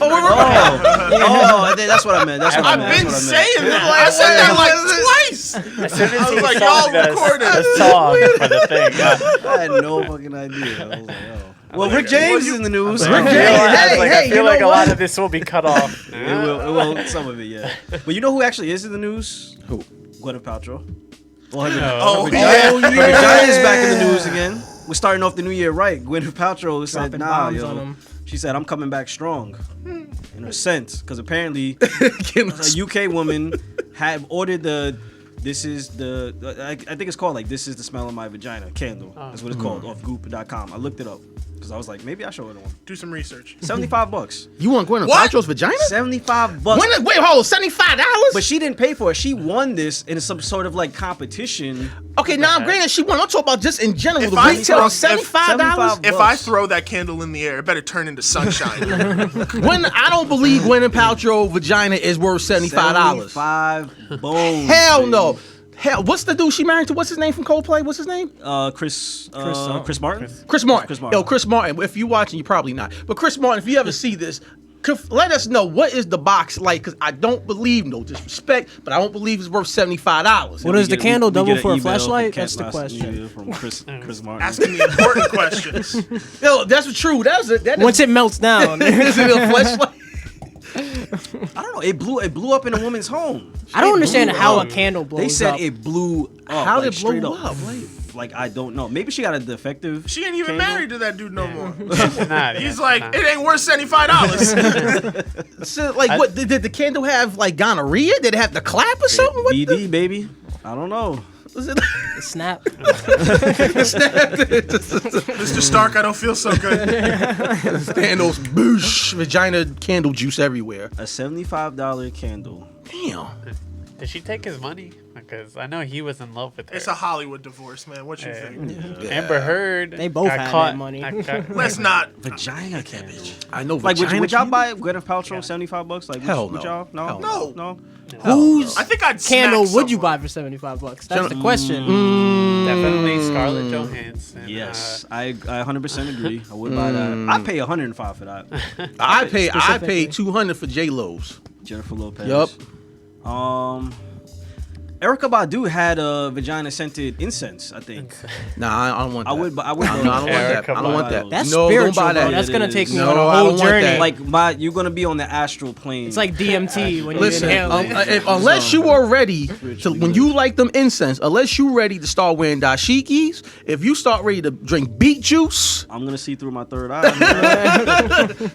important. That's what I meant. I've been saying that. I said that like twice. As soon as I was like, y'all recorded the song for the thing. I had no fucking idea. I was like, oh. Well, Rick James is in the news. I feel like a lot of this will be cut off. It will. Some of it, yeah. But you know who actually is in the news? Who? Gwyneth Paltrow. Well, her vagina is back in the news again. We're starting off the new year right. Gwyneth Paltrow said, "Nah, yo." She said, "I'm coming back strong." In her sense, because apparently a UK woman had ordered this is the I think it's called like "This is the Smell of My Vagina" candle. That's what it's called off Goop.com. I looked it up because I was like, maybe I should order one. Do some research. $75. You want Gwyneth Paltrow's vagina? $75. Wait, hold on, $75? But she didn't pay for it. She won this in some sort of like competition. Okay, now granted, she won. I'm talking about just in general. The retail is $75. If I throw that candle in the air, it better turn into sunshine. I don't believe Gwyneth Paltrow vagina is worth $75. $75 bones. Hell no. Hell, what's the dude she married to? What's his name from Coldplay? What's his name? Chris Martin. Chris Martin. Chris Martin. Yo, Chris Martin. If you watching, you probably not. But Chris Martin, if you ever see this, let us know what is the box like, because I don't believe, no disrespect, but I don't believe it's worth $75. What is the candle double for a flashlight? That's the question. From Chris Martin. Asking the important questions. Yo, that's true. Once it melts down, is it a flashlight? I don't know. It blew up in a woman's home. I don't understand how a candle blows up. They said it blew up. How did it blow up? Like, I don't know. Maybe she got a defective. She ain't even married to that dude no more. He's like, it ain't worth $75. So, like, what did the candle have? Like gonorrhea? Did it have the clap or something? BD, baby. I don't know. Was it snap? Mr. Stark, I don't feel so good. Thanos, boosh, vagina candle juice everywhere. A $75 candle. Damn. Did she take his money? Because I know he was in love with her. It's a Hollywood divorce, man. What you think? Yeah. Amber Heard. They both had that money. Let's not. Vagina candle. I know. Like, would y'all buy Gwyneth Paltrow $75? Like, hell would no. y'all? No. Whose I think I'd candle would you buy for $75? That's the question. Definitely Scarlett Johansson. Yes, I 100% agree. I would buy that. I'd pay $105 for that. I paid $200 for J-Lo's. Jennifer Lopez. Yup. Erykah Badu had a vagina-scented incense, I think. Nah, I don't want that. I would. I don't want that. I don't want that. That's no, spiritual, don't buy that. bro. That's gonna take me No, on a I whole don't want journey. that. Like you're gonna be on the astral plane. It's like DMT when you Listen, inhale it. unless you are ready to, when you like them incense, unless you ready to start wearing dashikis, if you start ready to drink beet juice, I'm gonna see through my third eye.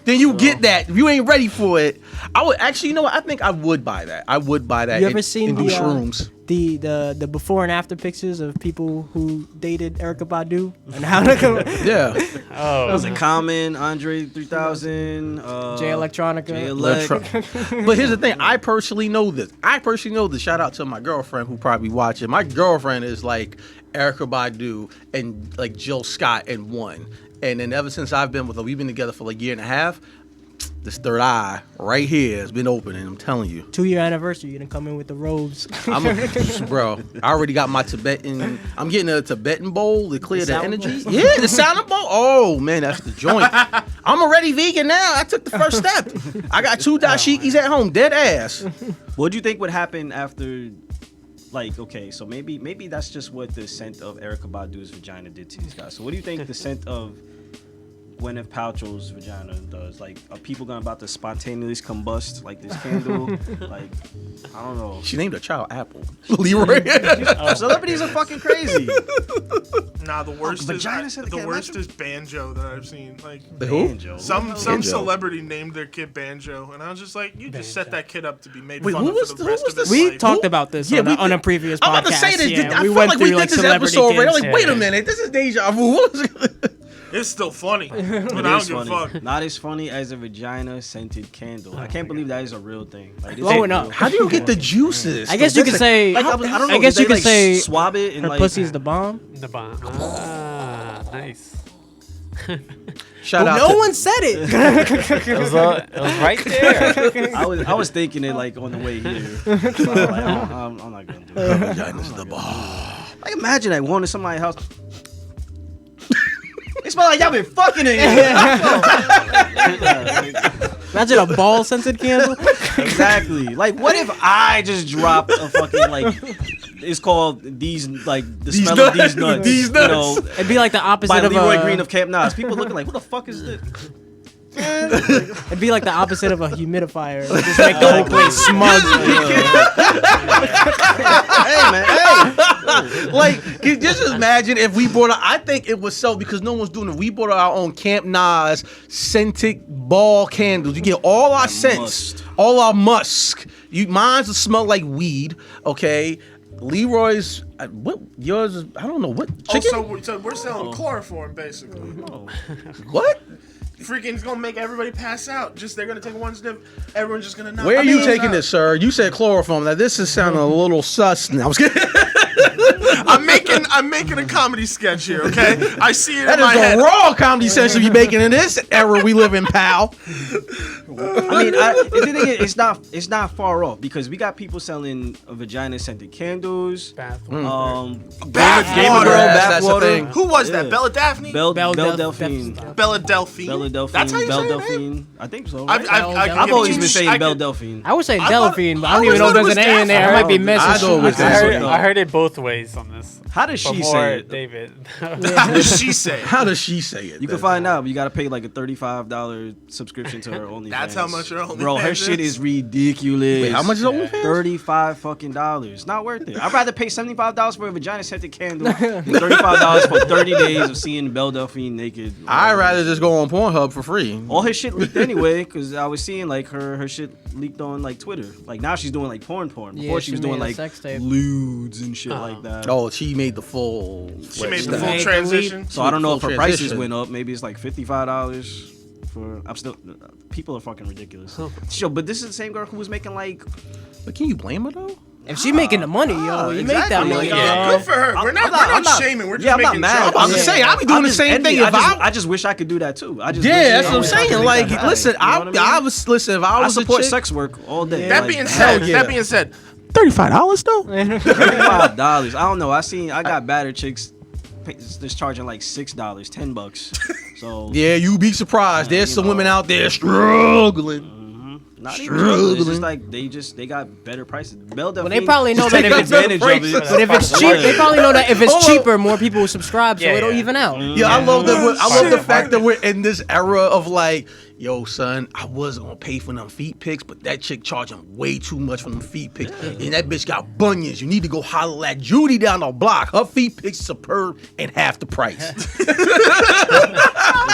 then you get that. If you ain't ready for it, I would actually. You know what? I think I would buy that. I would buy that. You ever seen the shrooms? The before and after pictures of people who dated Erykah Badu and how to come. Yeah. Oh. Was it Common, Andre 3000, Jay Electronica. But here's the thing. I personally know this. Shout out to my girlfriend who probably watching. My girlfriend is like Erykah Badu and like Jill Scott in one. And then ever since I've been with her, we've been together for like a year and a half. This third eye right here has been opening. I'm telling you. 2-year anniversary. You're gonna come in with the robes. Bro, I already got my Tibetan. I'm getting a Tibetan bowl to clear the energy. Yeah, the sound bowl. Oh man, that's the joint. I'm already vegan now. I took the first step. I got 2 dashikis at home. Dead ass. What do you think would happen after? Like, okay, so maybe that's just what the scent of Erykah Badu's vagina did to these guys. So what do you think the scent of Gwyneth Paltrow's vagina does? Like, are people about to spontaneously combust like this candle? Like, I don't know. She named her child Apple. Leroy. Celebrities are fucking crazy. Nah, the worst is Banjo that I've seen. Like, Banjo. Some celebrity named their kid Banjo, and I was just like, you just set that kid up to be made fun of for the rest of his life. We talked about this on a previous podcast. I'm about to say this. Yeah, I we felt went like through we did this episode already. Like, wait a minute, this is deja vu. It's still funny, but I don't give a fuck. Not as funny as a vagina-scented candle. I can't believe that is a real thing. Like, blowing up. How do you get the juices? I guess you could say. Like, I don't know. I guess you could say. Swab it and her pussy's the bomb. The bomb. Nice. Shout out. No one said it. It was right there. I was thinking it like on the way here. So I'm not gonna do it. Vagina's the bomb. Like, imagine that going to somebody's house. It smell like y'all been fucking in here. Imagine a ball scented candle. Exactly. Like, what if I just dropped a fucking like? It's called these like the These smell nuts. of these nuts. These You know, It'd be like the opposite by of Leroy Green of Camp Nas. People looking like, who the fuck is this? It'd be like the opposite of a humidifier. It'd just make the whole place smug. Hey man, hey. Like, can you just imagine if we bought I think it was so because no one's doing it. We bought our own Camp Nas scented ball candles. You get all our scents, must. all our musk. Mine's will smell like weed, okay? Leroy's, what yours is, I don't know, what, chicken? So we're selling chloroform, basically. What? Freaking, it's gonna make everybody pass out. Just they're gonna take one sniff. Everyone's just gonna knock. Where are you taking this, sir? You said chloroform. Now this is sounding a little sus. Now I was kidding. I'm making a comedy sketch here. Okay, I see it That in my is head. the raw comedy sense of you making in this era we live in, pal. I mean, the thing is, it's not far off because we got people selling vagina scented candles, Bathroom. Bath Gamer water. Girl That's the bath thing. water. Who was that? Bella Daphne? Belle Belle Delphine. Bella Delphine. Belle Delphine. That's how you Belle say her name? Delphine. I think so. I've I've always been saying Belle Delphine. I would say I thought- Delphine, but I don't I even know if always there's thought an it A was in there. I Daphne. might be missing. I thought it was Daphne. I heard it both ways on this. How does she Before say it? David. How does she say it? How does she say it? You can find out, but you gotta pay like a $35 subscription to her OnlyFans. That's how much her OnlyFans Bro, her is? shit is ridiculous. Wait, how much is OnlyFans? $35 fucking dollars. Not worth it. I'd rather pay $75 for a vagina scented candle than $35 for 30 days of seeing Belle Delphine naked. I'd rather just go on Pornhub for free. All her shit leaked anyway, because I was seeing like her shit leaked on like Twitter. Like now she's doing like porn. Before Yeah, she she was made doing a like sex tape. lewds and shit like that. Oh, she made the full. She made the Make full the transition. So I don't know if full her prices transition. went up. Maybe it's like $55 for. I'm still. People are fucking ridiculous. Sure, but this is the same girl who was making like. But can you blame her though? If she making the money, yo, you make that exactly. money. Yeah. Good for her. We're not shaming. We're just I'm not making mad. jokes. I was just saying, I'll be doing I'm the just same envy. thing if I just wish I could do that too. I just wish Yeah, that's I what I'm wish I could saying. make Like, that happen. listen, You know what I was listen. If I I was a support chick, sex work all day. That like, being said, yeah. $35 though. $35. I don't know. I got battered chicks just charging like $6, $10. So Yeah, you be surprised. There's some women out there struggling. not even struggling. It's just like they got better prices. Belle Well, Delphine they probably know that take if it's advantage of it. but if it's cheap, they probably know that if it's cheaper, more people will subscribe, so Yeah, it'll yeah. even out. Yeah, I love that. I love the Shit. fact that we're in this era of like, yo, son, I wasn't gonna pay for them feet pics, but that chick charging way too much for them feet pics, and that bitch got bunions. You need to go holler at Judy down the block. Her feet pics superb and half the price.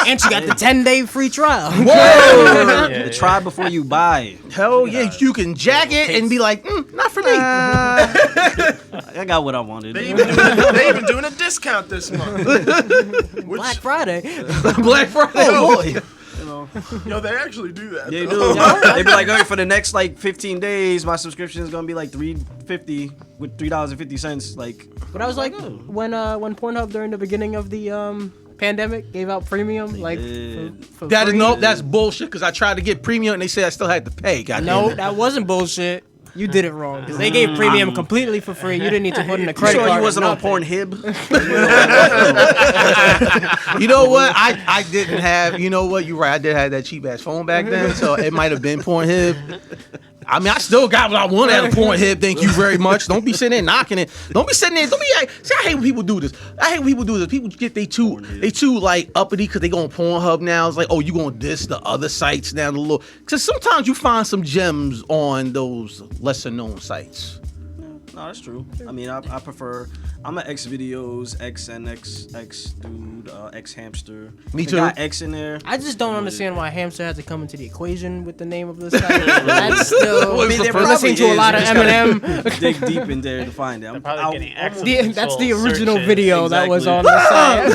And she got the 10-day free trial. Whoa! Yeah. Try before you buy. Hell yeah, you can jack it and be like, not for me. I got what I wanted. They even doing a discount this month. Which, Black Friday. Black Friday. Oh, boy. yo, they actually do that. They though. do. They be like, "Hey, for the next like 15 days, my subscription is gonna be like $3.50 with $3.50." Like, But I was like, when Pornhub during the beginning of the pandemic gave out premium, like did. for That is free. no, that's bullshit. Because I tried to get premium and they said I still had to pay. Goddamn No, it. that wasn't bullshit. You did it wrong because they gave premium completely for free. You didn't need to put in a you credit sure card. you wasn't or on nothing. Pornhub? You know what? I didn't have. You know what? You're right. I did have that cheap ass phone back then, so it might have been Pornhub. I mean, I still got what I want out of Pornhub. Thank you very much. Don't be sitting there knocking it. Don't be sitting there. Don't be. See, I hate when people do this. People get they too like uppity because they go on Pornhub now. It's like, oh, you gonna diss the other sites now? The little because sometimes you find some gems on those lesser known sites. No, that's true. I mean, I prefer. I'm an X videos, X dude, X hamster. Me They too. got X in there. I just don't understand why hamster had to come into the equation with the name of the site. That's still. I mean, there We're listening to a lot of Eminem. Dig deep in there to find it. They're probably getting X. That's the original searches. video that was on the site.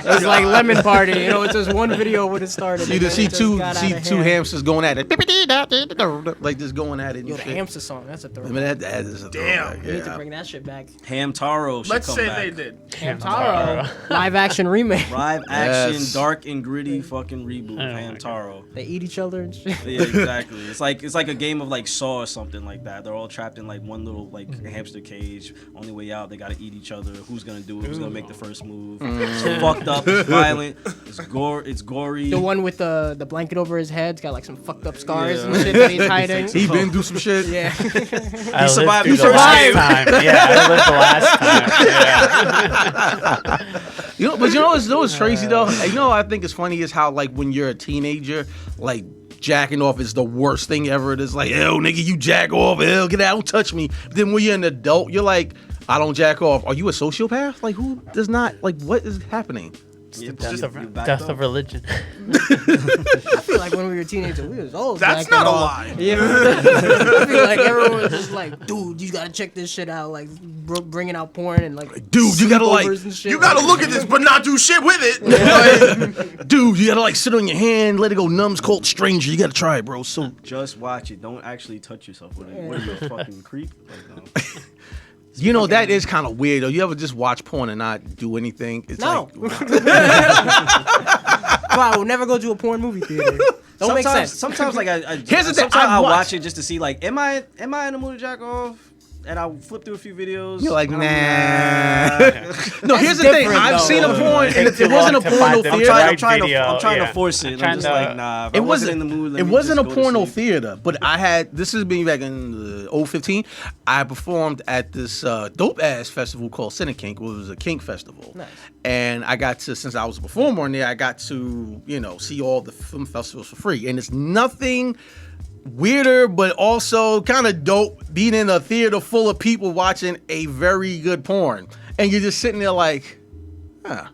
It was like Lemon Party. You know, it's just one video when it started. You and just then see it got two out of hand. hamsters going at it, like just going at it. And Yo, the shit. hamster song. That's a I throwback. mean, that is a Damn. throwback, We need to yeah. bring that shit back. Hamtaro should Let's come say back. they did. Hamtaro. Live action remake. Live action, Yes. dark and gritty fucking reboot of Oh my Hamtaro. They eat each other and shit. Yeah, exactly. It's like a game of like Saw or something like that. They're all trapped in like one little like hamster cage. Only way out, they gotta eat each other. Who's gonna do it? Who's gonna make the first move? It's fucked up. up. It's violent. It's gory. The one with the blanket over his head's got like some fucked up scars and shit that he's hiding. He been through some shit. Yeah. I survived lived the through the first last game. time. Yeah, I lived the last time. Yeah. You know, but you know what's crazy though? You know what I think is funny is how like when you're a teenager, like jacking off is the worst thing ever. It is like, ew, nigga, you jack off, ew, get out, don't touch me. But then when you're an adult, you're like, I don't jack off. Are you a sociopath? Like who does not? Like what is happening? Death of religion. I feel like when we were teenagers, we was all That's jacking not a off. lie. Yeah. I feel like everyone was just like, dude, you gotta check this shit out. Like bringing out porn and like, Dude, you gotta like, sleepovers and shit. You gotta look at this, but not do shit with it. dude, you gotta like sit on your hand, let it go numb's cold stranger. You gotta try it, bro. So Just watch it. Don't actually touch yourself with it. What are you, a fucking creep? Like, no. you know that is kind of weird though. You ever just watch porn and not do anything? It's No. like, I will never go to a porn movie theater. Don't make sense. Sometimes like I Here's the thing, sometimes I've I watched- watch it just to see like, am I in the mood to jack off? And I'll flip through a few videos. you're like, and nah. I'm No, here's the thing. different, I've though. seen a porn, and it wasn't a To porno find the theater. right I'm trying video, to force it. Trying I'm just to- like, nah. If I It wasn't wasn't in the mood. let It me wasn't a just go to porno sleep. theater, but I had. This is being back in 015. I performed at this dope ass festival called Cinekink, which was a kink festival. Nice. And I got to, since I was a performer on there, I got to see all the film festivals for free. And it's nothing weirder, but also kind of dope being in a theater full of people watching a very good porn, and you're just sitting there like, huh.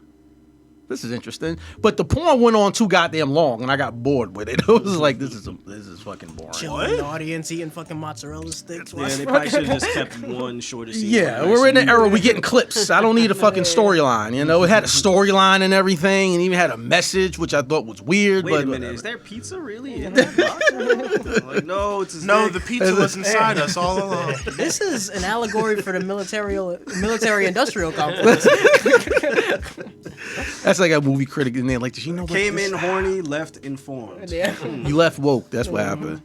This is interesting, but the porn went on too goddamn long, and I got bored with it. It was like, this is fucking boring. Chilling in the audience eating fucking mozzarella sticks. Yeah, they probably should have just kept one shorter scene. Yeah, we're in the era we getting clips. I don't need a fucking storyline. It had a storyline and everything, and even had a message, which I thought was weird. Wait but a minute, whatever. is there pizza really in that box? I'm like, no, it's his No, dick. the pizza was inside us all along. This is an allegory for the military-industrial complex. That's like a movie critic in there. Like, did you know what Came this- in horny, left informed. Yeah. You left woke. That's what happened.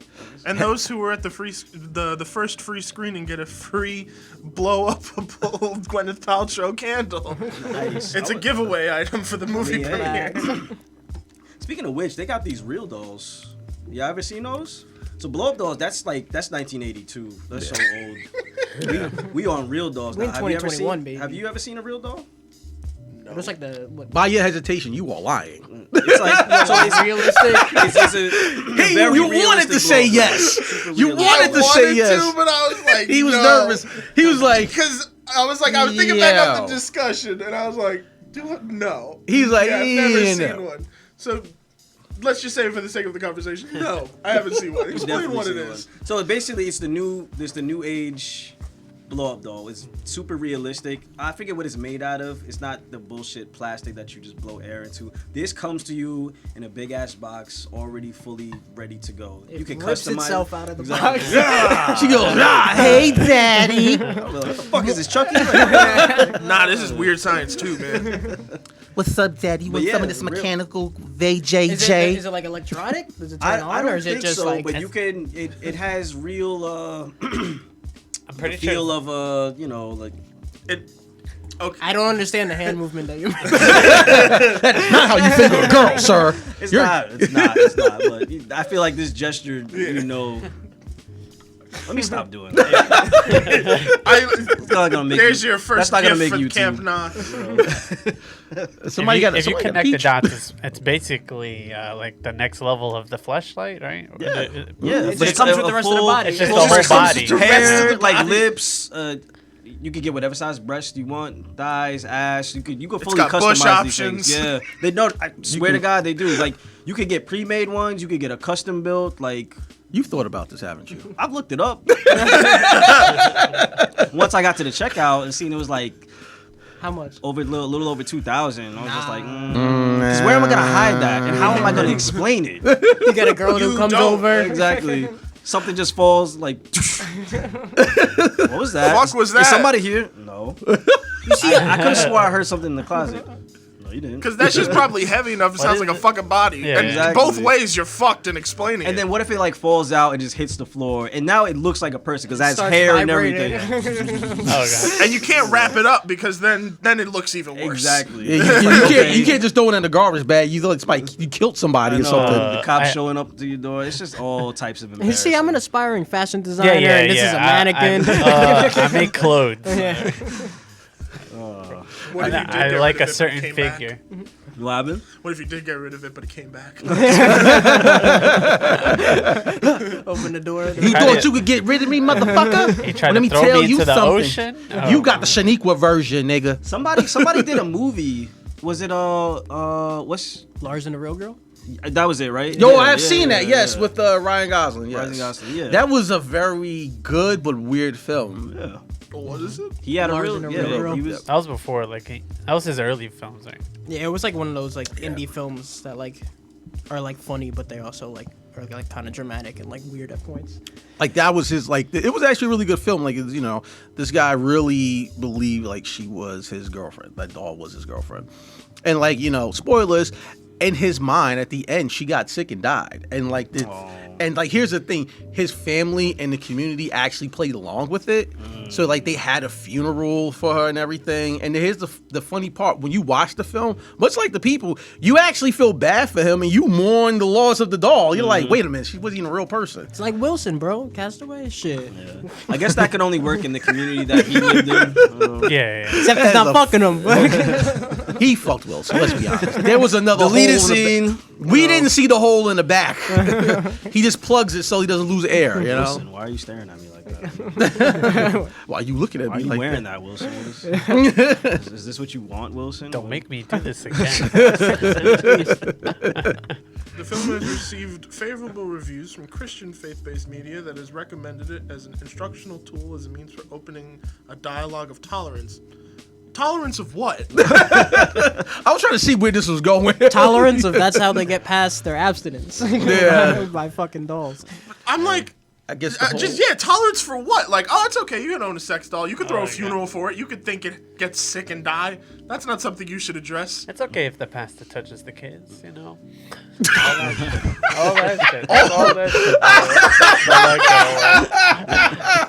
And those who were at the first free screening get a free blow-up-able Gwyneth Paltrow candle. Nice. It's a giveaway item for the movie Yeah. premiere. Speaking of which, they got these real dolls. You ever seen those? So blow up dolls, that's 1982. That's so old. We on real dolls We now. in Have you ever 2021, seen? baby. Have you ever seen a real doll? It looks like the what? By your hesitation, you are lying. It's like so it's realistic. it's a Hey, very you wanted realistic to say blow-up doll. yes. Super You realistic. wanted to say yes. to, but I was like, He was no. nervous. He was like, Because I was thinking back Yeah. up the discussion, and I was like, no. He's like, I've never yeah, seen no. one. So let's just say for the sake of the conversation, no, I haven't seen one. Explain Definitely what it seen is. one. So basically, it's the new age blow up doll. It's super realistic. I forget what it's made out of. It's not the bullshit plastic that you just blow air into. This comes to you in a big ass box, already fully ready to go. It you can rips customize itself out of the Exactly. box. she goes, hey, daddy. I'm like, what the fuck is this, Chucky? Nah, this is weird science too, man. What's up, daddy? You But want yeah, some of this real- mechanical Is VJJ? it like electronic? Does it turn I on, don't or is it think just so, like? but you can. It has real I'm pretty feel sure. of like It. Okay. I don't understand the hand movement that you. Not how you think of a girl, sir. it's You're- not. It's not. But I feel like this gesture, Let me stop doing that. It's not gonna make There's you- your first that's not gonna gift make for YouTube. Camp Knock. Somebody got if you somebody got connect the peach. dots, it's basically like the next level of the fleshlight, right? Yeah. It- Yeah, It just comes with the rest of the body. It's just Yeah. the whole body. Hair, like lips. You could get whatever size breasts you want, thighs, ass. You could fully got customize bush these options. things. Yeah, they know. I swear to God, they do. Like you could get pre-made ones. You could get a custom built. Like You've thought about this, haven't you? I've looked it up. Once I got to the checkout and seen it was like How much? over little over 2,000. I was just like, because where am I gonna hide that, and how am I gonna explain it? You got a girl who comes don't. over. Exactly. Something just falls like. What was that? Fuck was Is that? somebody here? No. You see, I could have swore I heard something in the closet. No, you didn't. Because that shit's probably heavy enough. It sounds is like a it? fucking body. Yeah, and exactly. both ways, you're fucked in explaining it. And then what if it like falls out and just hits the floor, and now it looks like a person because it has Starts hair vibrating. and everything. Oh god. And you can't wrap it up because then it looks even worse. Exactly. Yeah, you can't just throw it in the garbage bag. You it's like you killed somebody I or know, something. the cops I- showing up to your door. It's just all types of You embarrassing. see, I'm an aspiring fashion designer, Yeah, and this is a mannequin. I make clothes. Yeah. What if you did I get like rid a of it, but certain it came back? figure. What happened? What if you did get rid of it, but it came back? Open the door. You thought you could get rid of me, motherfucker? He tried Let me to throw tell me you into the something. ocean. Oh. You got the Shaniqua version, nigga. Somebody did a movie. Was it what's Lars and the Real Girl? that was it, right? Yo, Yeah, I have yeah, seen yeah, that. Yes, yeah. with Ryan Gosling. Yes. Ryan Gosling, yeah. That was a very good but weird film. Yeah. What is it? He had a Lars real and the yeah, Real Girl. he was That was before, like, that was his early films, right? Yeah, it was like one of those like indie films that like are like funny, but they also like are like kind of dramatic and like weird at points. Like that was his like. It was actually a really good film. Like you know, this guy really believed like she was his girlfriend. That doll was his girlfriend, and like you know, spoilers. In his mind, at the end, she got sick and died. And like and like here's the thing: his family and the community actually played along with it. So like they had a funeral for her and everything. And here's the funny part: when you watch the film, much like the people, you actually feel bad for him and you mourn the loss of the doll. You're like, wait a minute, she wasn't even a real person. It's like Wilson, bro. Castaway, shit. I guess that could only work in the community that he lived in. Yeah. Except it's not fucking him. He fucked Wilson. Let's be honest. There was another Deleted hole in the scene. we didn't see the hole in the back. He just plugs it so he doesn't lose air. You know. Wilson, why are you staring at me like that? Why are you looking at Why are me you like wearing that? that, Wilson? What is this what you want, Wilson? Don't make me do this again. The film has received favorable reviews from Christian faith-based media that has recommended it as an instructional tool as a means for opening a dialogue of tolerance. Tolerance of what? I was trying to see where this was going. Tolerance of that's how they get past their abstinence. Yeah. By fucking dolls. I'm like, I guess the whole- tolerance for what? Like, oh, it's okay. You can own a sex doll. You could throw Oh, a funeral for it. You could think it gets sick and die. That's not something you should address. It's okay if the pastor touches the kids, you know? All that shit. That's all that shit.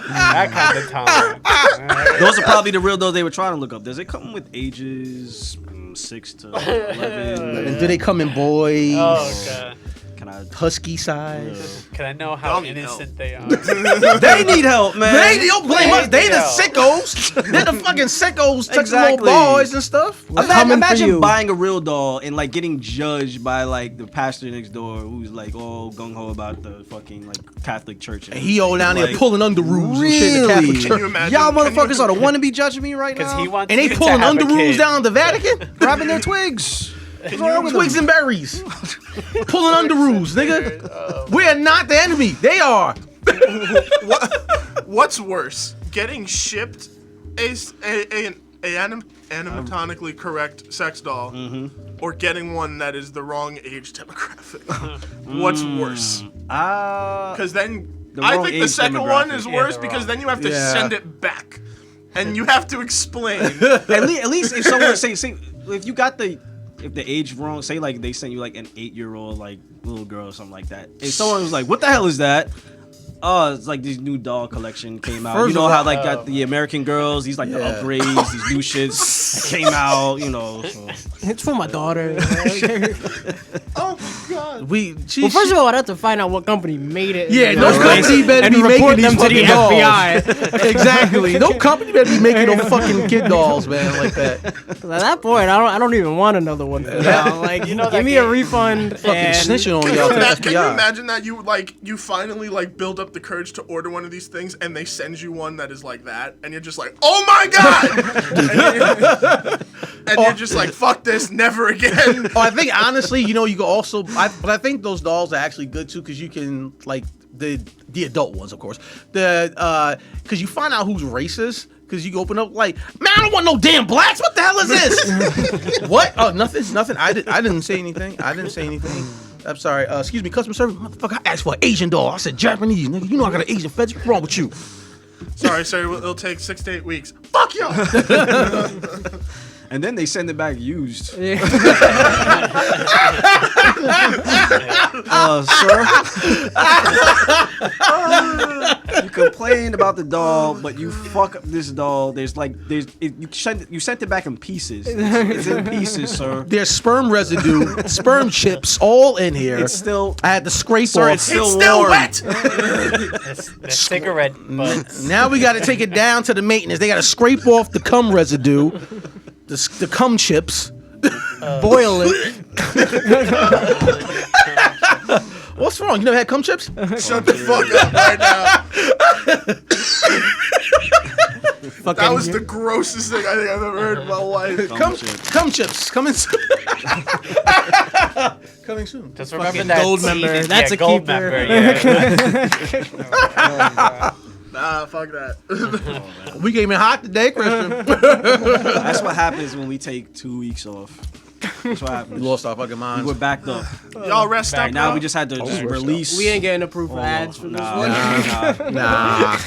That kind of tolerance. Those are probably the real dolls they were trying to look up. Does it come with ages 6 to 11? And do they come in boys? Oh, God. Can I? Husky size? Can I know how Dumb innocent they are? They need help, man. They don't blame us. They the Yeah. sickos. They're the fucking sickos touching Exactly. little boys and stuff. coming for Imagine you. buying a real doll and like getting judged by like the pastor next door who's like all gung ho about the fucking like Catholic Church. And He all down there like, pulling underoos and shit in the Catholic Really? Can Church. you imagine? Y'all Can you- motherfuckers are the one to be judging me right Because now. he wants And they you to pulling have a underoos kid. down the Vatican? grabbing their twigs. What's wrong with Twigs them? and berries. Pulling underoos, nigga. We're not the enemy. They are. What's worse, getting shipped an anatomically correct sex doll, or getting one that is the wrong age demographic? What's worse? Because then The I wrong think the age second one is demographic. worse the because wrong- then you have to Yeah. send it back, and you have to explain. At least if someone say if you got the age wrong, say like they sent you like an 8-year-old like little girl or something like that. If someone was like, "What the hell is that?" Oh, it's like this new doll collection came out. First You know of how all- like got the American Girls, these like the Yeah. upgrades, these new shits came out. You know, so. It's for my daughter. Oh God! Well, first of all, I'd have to find out what company made it. Yeah, and, no like, company better and be report making them these to the fucking dolls. FBI. Exactly. No company better be making no fucking kid dolls, man, like that. 'Cause at that point, I don't even want another one for now. Like, You know give that me a game- refund. Fucking and snitching on Can y'all you, to the can you FBI. imagine that you finally like build up the courage to order one of these things and they send you one that is like that and you're just like, oh my God, and you're just like, fuck this, never again. Oh, I think honestly, you know, you can also, but I think those dolls are actually good too because you can like the adult ones, of course, because you find out who's racist. Because you can open up like, man, I don't want no damn blacks. What the hell is this? What? Oh, nothing. I didn't say anything. I'm sorry. Excuse me, customer service. Motherfucker, I asked for an Asian doll. I said Japanese, nigga. You know I got an Asian fetish. What's wrong with you? Sorry, sir, it'll take 6 to 8 weeks. Fuck y'all. and then they send it back used. Sir, you complain about the doll, but you fuck up this doll. You sent it back in pieces. It's in pieces, sir. There's sperm residue, sperm chips, all in here. It's still. I had to scrape Sir, off. it's still Still warm. wet. The cigarette butts. Now we got to take it down to the maintenance. They got to scrape off the cum residue, the cum chips. Boil it. What's wrong? You never had cum chips? Shut the fuck up right now. That was the grossest thing I think I've ever heard in my life. Cum chips. Coming soon. Coming soon. Just remember Fucking that gold seed member. is- That's yeah, a gold keeper. member. Yeah. Nah, fuck that. We came in hot today, Christian. That's what happens when we take 2 weeks off. That's what We happens. lost our fucking We minds. were backed up. Y'all rest up. Right now, bro. we just had to just release. We ain't getting approved for ads for this one. Nah.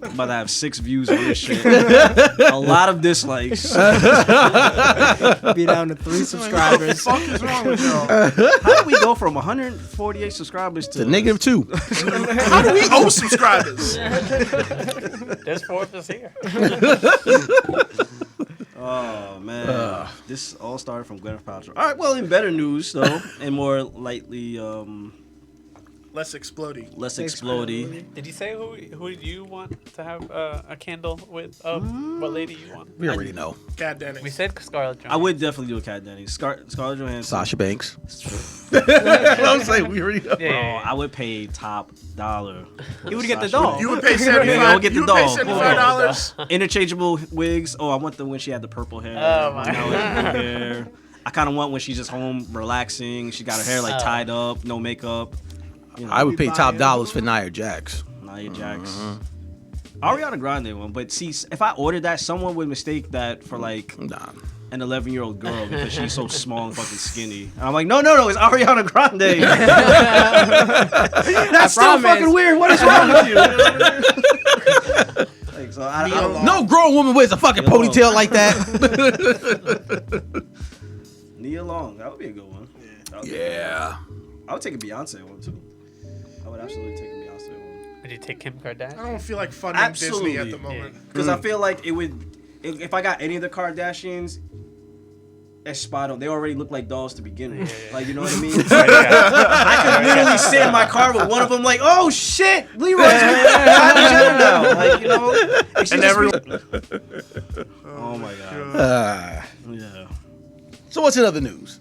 I'm about to have 6 views on this shit. A lot of dislikes. Be down to 3 subscribers. What the fuck is wrong with y'all? How did we go from 148 subscribers to The -2. How do we owe subscribers? There's 4 of us here. Oh man, this all started from Gwyneth Paltrow. All right, well, in better news though, and more lightly, Less explodey. less explodey. Did you say who you want to have a candle with? What lady you want? We already know. Cat Dennis. We said Scarlett Johansson. I would definitely do a Cat Danny. Scarlett Johansson. Sasha Banks. I'm saying we already know. Yeah, yeah, Oh, yeah. I would pay top dollar. You would get the Sasha doll. You would pay Yeah, I'll $75. get the You would pay doll. $75. Interchangeable wigs. Oh, I want the when she had the purple hair. Oh, my Now it's blue hair. I kind of want when she's just home relaxing. She got her hair like tied up, no makeup. You know, I would pay top dollars for Nia Jax. Nia Jax. Ariana Grande one, but see, if I ordered that, someone would mistake that for like Nah. an 11-year-old girl because she's so small and fucking skinny. And I'm like, no, it's Ariana Grande. That's so promise. fucking weird. What is wrong with you? Like, so I don't know. No grown woman wears a fucking ponytail like that. Nia Long, that would be a good one. Yeah. I would take a Beyonce one too. I would absolutely take a Beyonce one. Would you take Kim Kardashian? I don't feel like funding Absolutely. Disney at the moment. Because I feel like it would, if I got any of the Kardashians, it's spot on. They already look like dolls to begin with. Yeah. Like, you know what I mean? Yeah. I could literally sit in my car with one of them, like, oh shit, Leroy's Kylie Jenner now. Like, you know? And everyone. Oh my god. Yeah. So what's in other news?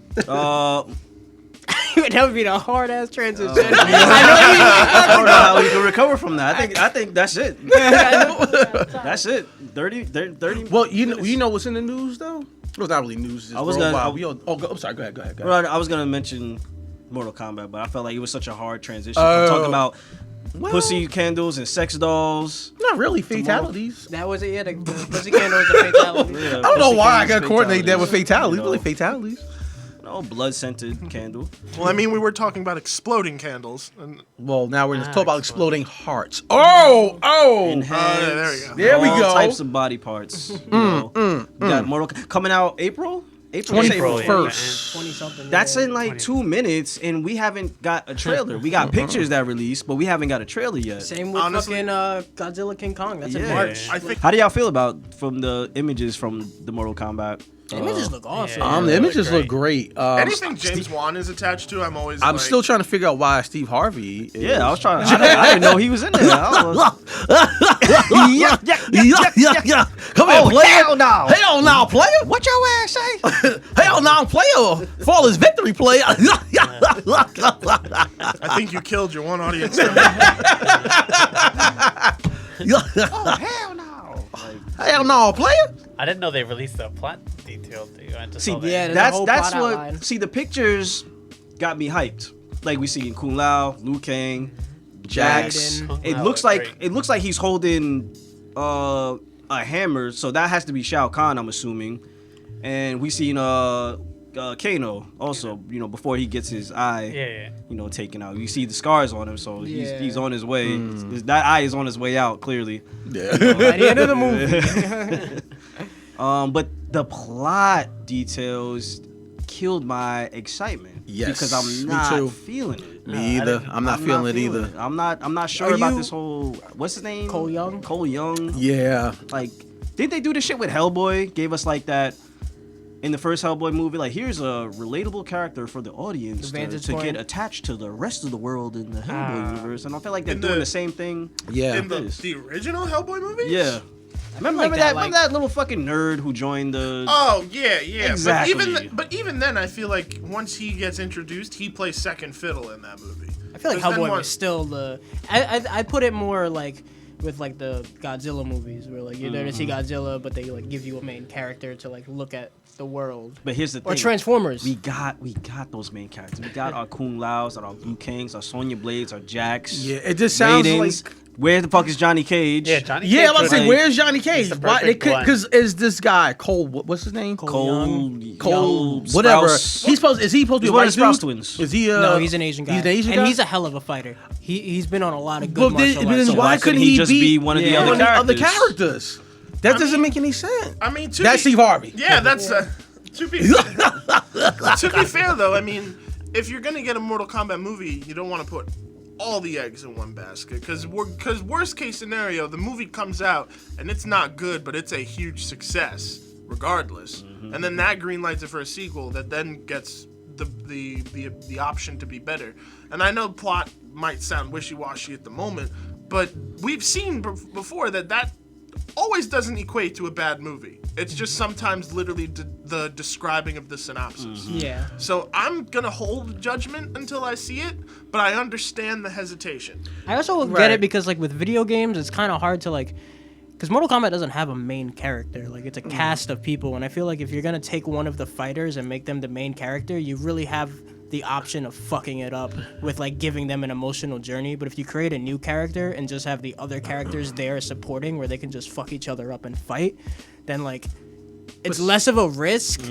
That would be the hard ass transition. I don't know how we can recover from that. I think that's it. That's it. 30. Well, you know what's in the news though? It was not really news. I was gonna- I'm sorry. Go ahead. Right, I was gonna mention Mortal Kombat, but I felt like it was such a hard transition from talking about pussy candles and sex dolls. Not really fatalities. That was it. Yeah, the pussy candle was a fatality. Yeah, I don't know pussy why I candles, gotta coordinate that with fatalities. You know, Really fatalities. no blood-scented candle. Well, I mean, we were talking about exploding candles. And, Well, now we're gonna talk about exploding hearts. Oh. In hand, there we go. There we all go. types of body parts. You know. You got Mortal coming out April. April 21st. 20 something. That's in like 2 minutes, and we haven't got a trailer. We got pictures that released, but we haven't got a trailer yet. Same with Honestly- fucking Godzilla King Kong. That's in Yeah. March. I think How do y'all feel about from the images from the Mortal Kombat? The images look awesome. Yeah. The they images look look great. anything James Wan is attached to, I'm always. I'm like, still trying to figure out why Steve Harvey. Is... Yeah, I was trying. I didn't know he was in there. I yeah. Come here, player. hell no! Hell no, player. What your ass say? Hell no, player. Flawless victory, player. I think you killed your one audience. member. Hell no! Hell no, player. I didn't know they released the plot detail. I just See, saw that. yeah, there's a that's whole that's plot what. outline. See, the pictures got me hyped. Like we see in Kung Lao, Liu Kang, Jax. Raiden. Kung It Lao looks looked like great. it looks like he's holding a hammer, so that has to be Shao Kahn, I'm assuming. And we seen Kano also, you know, before he gets his eye, Yeah. you know, taken out. You see the scars on him, so Yeah. he's on his way. That eye is on his way out, clearly. Yeah. By the end of the movie. But the plot details killed my excitement. Yes, because I'm me not too. feeling it. Me either. I'm not feeling it either. I'm not sure Are about you- this whole what's his name? Cole Young? Cole Young. Yeah. Like, didn't they do this shit with Hellboy? Gave us like that in the first Hellboy movie. Like, here's a relatable character for the audience The vantage to point. get attached to the rest of the world in the Hellboy universe. And I feel like they're In doing the- the same thing. Yeah. In the original Hellboy movies? Yeah. Remember, like that, remember that little fucking nerd who joined the? Oh yeah. Exactly. But even then, I feel like once he gets introduced, he plays second fiddle in that movie. I feel like 'Cause then Hellboy one- was still the. I put it more like with like the Godzilla movies, where like you're there to see Godzilla, but they like give you a main character to like look at the world. But here's the thing. Or Transformers. We got those main characters. We got our Kung Laos, our Liu Kangs, our Sonya Blades, our Jacks. Yeah, it just sounds Raidens. like. Where the fuck is Johnny Cage? Yeah, Johnny. Yeah, Cage I'm about to was say, like- where's Johnny Cage? the Why? perfect blend. Because is this guy Cole? What's his name? Cole, Whatever. Sprouse. He's supposed. Is he supposed to be He's a one white of the Sprouse dude? twins. Is he? No, he's an Asian guy. He's an Asian and guy? he's a hell of a fighter. He's been on a lot of good But martial then arts. why why couldn't couldn't he just be one of the other one of the characters? characters? That doesn't make any sense. I mean, That's Steve Harvey. Yeah, that's to be fair though. I mean, if you're gonna get a Mortal Kombat movie, you don't want to put all the eggs in one basket, because worst case scenario, the movie comes out and it's not good, but it's a huge success regardless, and then that greenlights it for a sequel that then gets the option to be better. And I know plot might sound wishy-washy at the moment, but we've seen before that always doesn't equate to a bad movie. It's just sometimes literally the describing of the synopsis. Yeah. So I'm gonna hold judgment until I see it, but I understand the hesitation. I also Right. get it because like with video games, it's kind of hard to like, because Mortal Kombat doesn't have a main character. Like it's a cast of people, and I feel like if you're gonna take one of the fighters and make them the main character, you really have the option of fucking it up with like giving them an emotional journey. But if you create a new character and just have the other characters there supporting, where they can just fuck each other up and fight, then like it's less of a risk.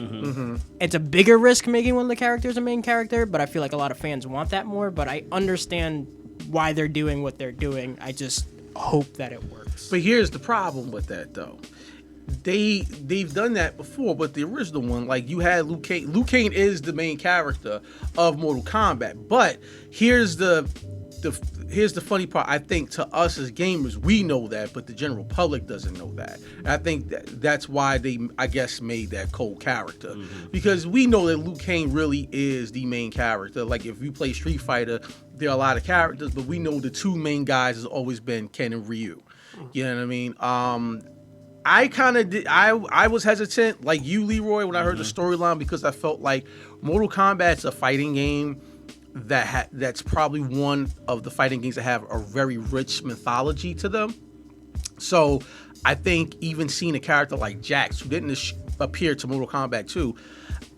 It's a bigger risk making one of the characters a main character, but I feel like a lot of fans want that more. But I understand why they're doing what they're doing. I just hope that it works. But here's the problem with that though. They've done that before, but the original one, like you had Liu Kang. Liu Kang is the main character of Mortal Kombat. But here's the funny part. I think to us as gamers, we know that, but the general public doesn't know that. And I think that's why they, I guess, made that Cole character, because we know that Liu Kang really is the main character. Like if you play Street Fighter, there are a lot of characters, but we know the two main guys has always been Ken and Ryu. You know what I mean? I kind of did. I was hesitant, like you, Leroy, when I heard the storyline, because I felt like Mortal Kombat's a fighting game that's probably one of the fighting games that have a very rich mythology to them. So I think even seeing a character like Jax, who didn't appear to Mortal Kombat 2,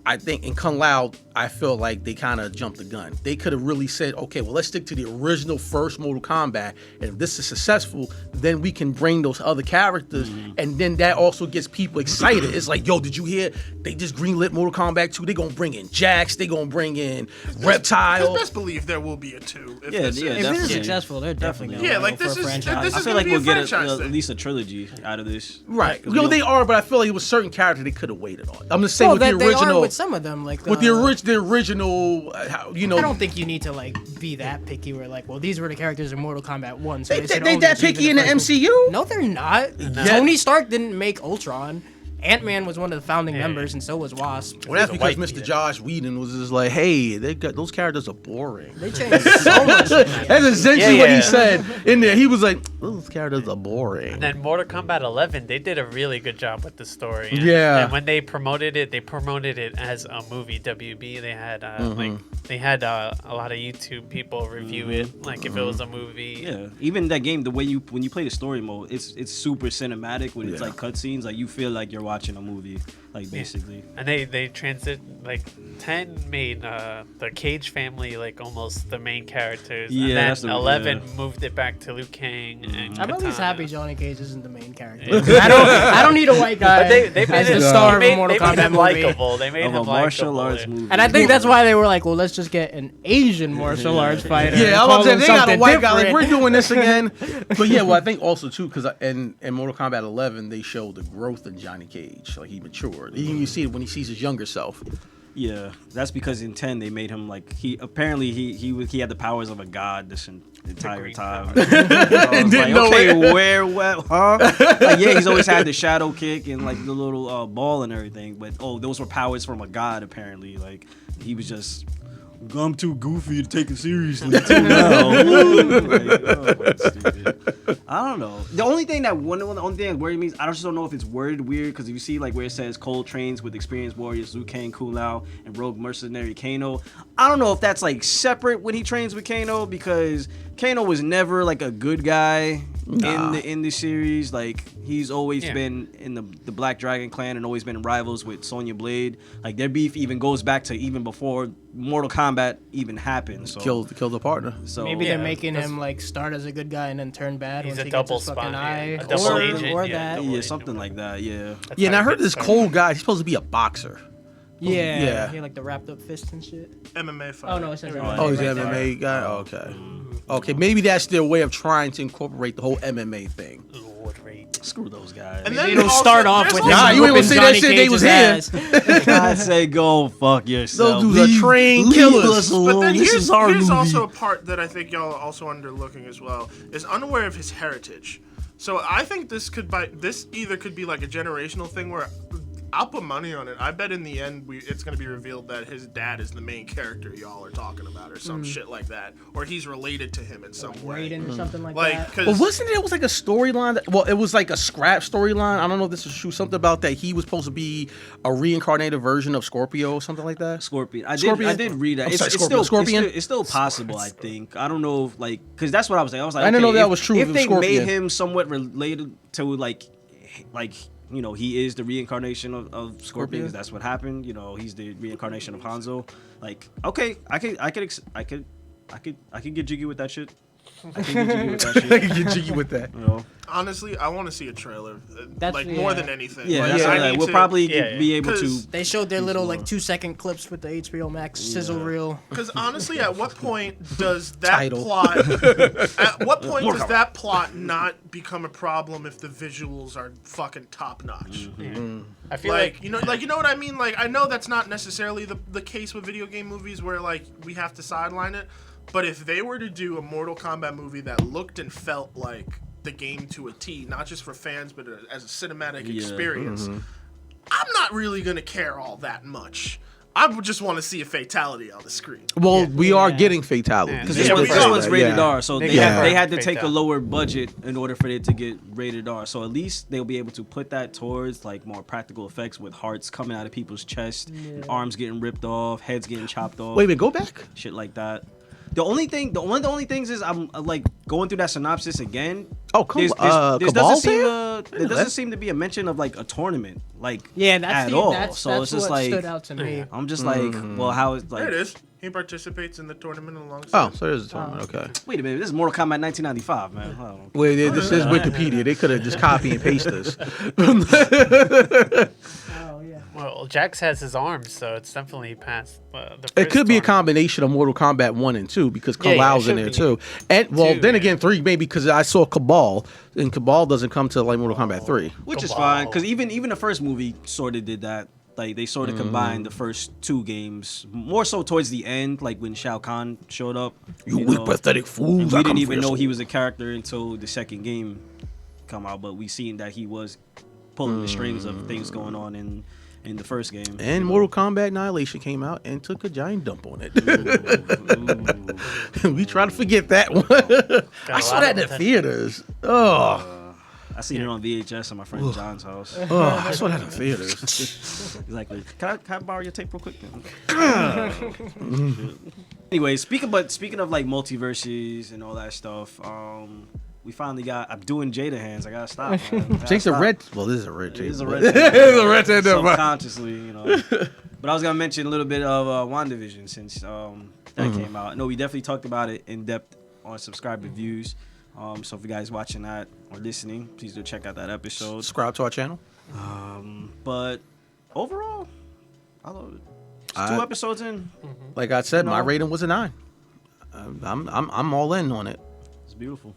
I think in Kung Lao, I feel like they kind of jumped the gun. They could have really said, okay, well, let's stick to the original first Mortal Kombat. And if this is successful, then we can bring those other characters. And then that also gets people excited. It's like, yo, did you hear? They just greenlit Mortal Kombat 2. They're going to bring in Jax. They're going to bring in Reptile. Best believe there will be a 2. If Yeah, this yeah, is. If this definitely. is successful, they're definitely going Yeah, to like, go this for a is- franchise. this I is feel gonna like be we'll a get franchise at thing. least a trilogy out of this. Right. 'Cause You know, we they are, but I feel like it was certain characters they could have waited on. I'm just saying Well, with the they original. are with some of them, like With the original, you know. I don't think you need to like be that picky. Where like, well, these were the characters in Mortal Kombat 1. So They should that only picky be in the first MCU? movie. No, they're not. Tony Stark didn't make Ultron. Ant-Man was one of the founding members, and so was Wasp. Well, that's He's a because white Mr. Josh Whedon was just like, hey, those characters are boring. They changed so much. That's essentially what he Yeah. said in there. He was like, those characters are boring. And then Mortal Kombat 11, they did a really good job with the story. Yeah. And when they promoted it as a movie. WB, they had a lot of YouTube people review it, like if it was a movie. Yeah, even that game, the way when you play the story mode, it's super cinematic when it's like cutscenes. Like you feel like you're watching a movie, like basically. And they transit like 10 made the Cage family like almost the main characters. Yeah, and that's then the- 11 yeah. moved it back to Liu Kang. And I'm at least Katana. happy Johnny Cage isn't the main character. I don't need a white guy But they made as the it, star of they a Mortal made Kombat him movie. likable. They made Of him a martial likable. arts movie. And I think that's why they were like, well, let's just get an Asian martial arts fighter. Yeah, I Call was saying him they got a something white guy. Like, different. we're doing this again. But yeah, well, I think also too because in Mortal Kombat 11 they showed the growth in Johnny Cage. Like he matured. Even you see it when he sees his younger self. Yeah, that's because in 10 they made him like he had the powers of a god this entire green time. power. I was Didn't like, know okay, it. huh? Like, yeah, he's always had the shadow kick and like the little ball and everything, but those were powers from a god apparently. Like he was just. I'm too goofy to take it seriously too now. Like, stupid. I don't know. The only thing that worried me is I just don't know if it's worded weird because if you see like where it says Cole trains with experienced warriors Liu Kang, Kung-Lao, and rogue mercenary Kano. I don't know if that's like separate when he trains with Kano because Kano was never like a good guy in the series. Like he's always been in the Black Dragon clan and always been rivals with Sonya Blade. Like their beef even goes back to even before Mortal Kombat even happened. So Killed the partner. So Maybe Yeah, they're making that's- him like start as a good guy and then turn bad He's once a he gets double his fucking spy, eye, yeah. A double or, agent, or yeah, that. double yeah, agent, something like that. Yeah. That's Yeah, and how I he heard gets this started. cold guy. He's supposed to be a boxer. Yeah, Yeah. He had, like the wrapped up fists and shit. MMA fighter. Oh no, it says Oh, he's right an there. MMA guy. Oh, okay. Okay, maybe that's their way of trying to incorporate the whole MMA thing. Lord Raid. Screw those guys. And They then don't also- start off there's with also- Nah, you ain't gonna whooping say that Johnny shit, they was Cage's here. ass. I say go fuck yourself. Those dudes are trained killers. us But alone. then This here's, is our here's movie. also a part that I think y'all are also underlooking as well is unaware of his heritage. So I think this either could be like a generational thing where I'll put money on it. I bet in the end it's going to be revealed that his dad is the main character y'all are talking about or some shit like that, or he's related to him in some way. Raiden or something like Like, that. cause Well, wasn't it was like a storyline? Well, it was like a scrap storyline. I don't know if this is true. Something about that he was supposed to be a reincarnated version of Scorpio or something like that. Scorpion. I Scorpion? did read that. I'm It's, sorry, it's Scorpion. still Scorpion? It's still possible. I think. I don't know if like because that's what I was saying. I was like, I didn't know okay, that if- was true If with they Scorpion. made him somewhat related to like you know he is the reincarnation of Scorpion because that's what happened. You know he's the reincarnation of Hanzo. Like okay, I could get jiggy with that shit. I can get jiggy with that I shit. can get jiggy with that. You know. honestly, I want to see a trailer, That's- like yeah. more than anything. Yeah, Like, that's I what I- need we'll to- probably Yeah, be able to. 'Cause They showed their little like more. 2-second clips with the HBO Max sizzle reel. Because honestly, at what point does that Title. plot? At what point does that plot not become a problem if the visuals are fucking top notch? I feel Like like you know what I mean. Like I know that's not necessarily the case with video game movies where like we have to sideline it, but if they were to do a Mortal Kombat movie that looked and felt like the game to a T, not just for fans but as a cinematic experience, I'm not really gonna care all that much. I would just want to see a fatality on the screen. Well, we are getting fatalities. Because This, Yeah, one, we this saw one's that, rated yeah. R, so they Yeah. had to Faked take a out. lower budget in order for it to get rated R. So at least they'll be able to put that towards like more practical effects with hearts coming out of people's chest, arms getting ripped off, heads getting chopped off, Wait a minute, go back. shit like that. One of the only things is I'm like going through that synopsis again. Oh, There's- Cabal's there doesn't seem to be a mention of like a tournament, like Yeah, that's at the, all. that's, So that's it's just what like stood out to me. I'm just like, well, how is like? There it is. He participates in the tournament alongside. Oh, so there's a tournament. Okay. Wait a minute, this is Mortal Kombat 1995, man. I don't know. Wait, this is Wikipedia. They could have just copy and paste this. Oh yeah. well, Jax has his arms, so it's definitely past the. It first could be a tournament. combination of Mortal Kombat 1 and 2 because Yeah, yeah, it Kabal's in should there be. too. And well, Two, then yeah. again, 3 maybe because I saw Cabal and Cabal doesn't come to like Mortal Kombat 3. Which is Cabal. fine, because even the first movie sort of did that. Like they sort of combined the first 2 games, more so towards the end, like when Shao Kahn showed up. You weak, know, pathetic fools. and I we come didn't for even your know soul. he was a character until the second game come out, but we seen that he was pulling the strings of things going on in the first game. And Mortal Kombat Annihilation came out and took a giant dump on it. We try to forget that one. I a saw lot that in of the attention. theaters. Oh, I seen it on VHS at my friend John's house. I saw that in theaters. Exactly. Can I borrow your tape real quick? Anyway, speaking of like multiverses and all that stuff, we finally got. I'm doing Jada hands. I gotta stop. Man. I gotta Jake's a stop. red. Well, this is a red It tape. is a but- red tape. It is a red tape. Subconsciously, you know. But I was gonna mention a little bit of WandaVision since that came out. No, we definitely talked about it in depth on Subscribe Reviews. So if you guys watching that or listening, please do check out that episode. Subscribe to our channel. But overall, I love it. It's 2 episodes in. Like I said, my rating was a 9. I'm all in on it. It's beautiful.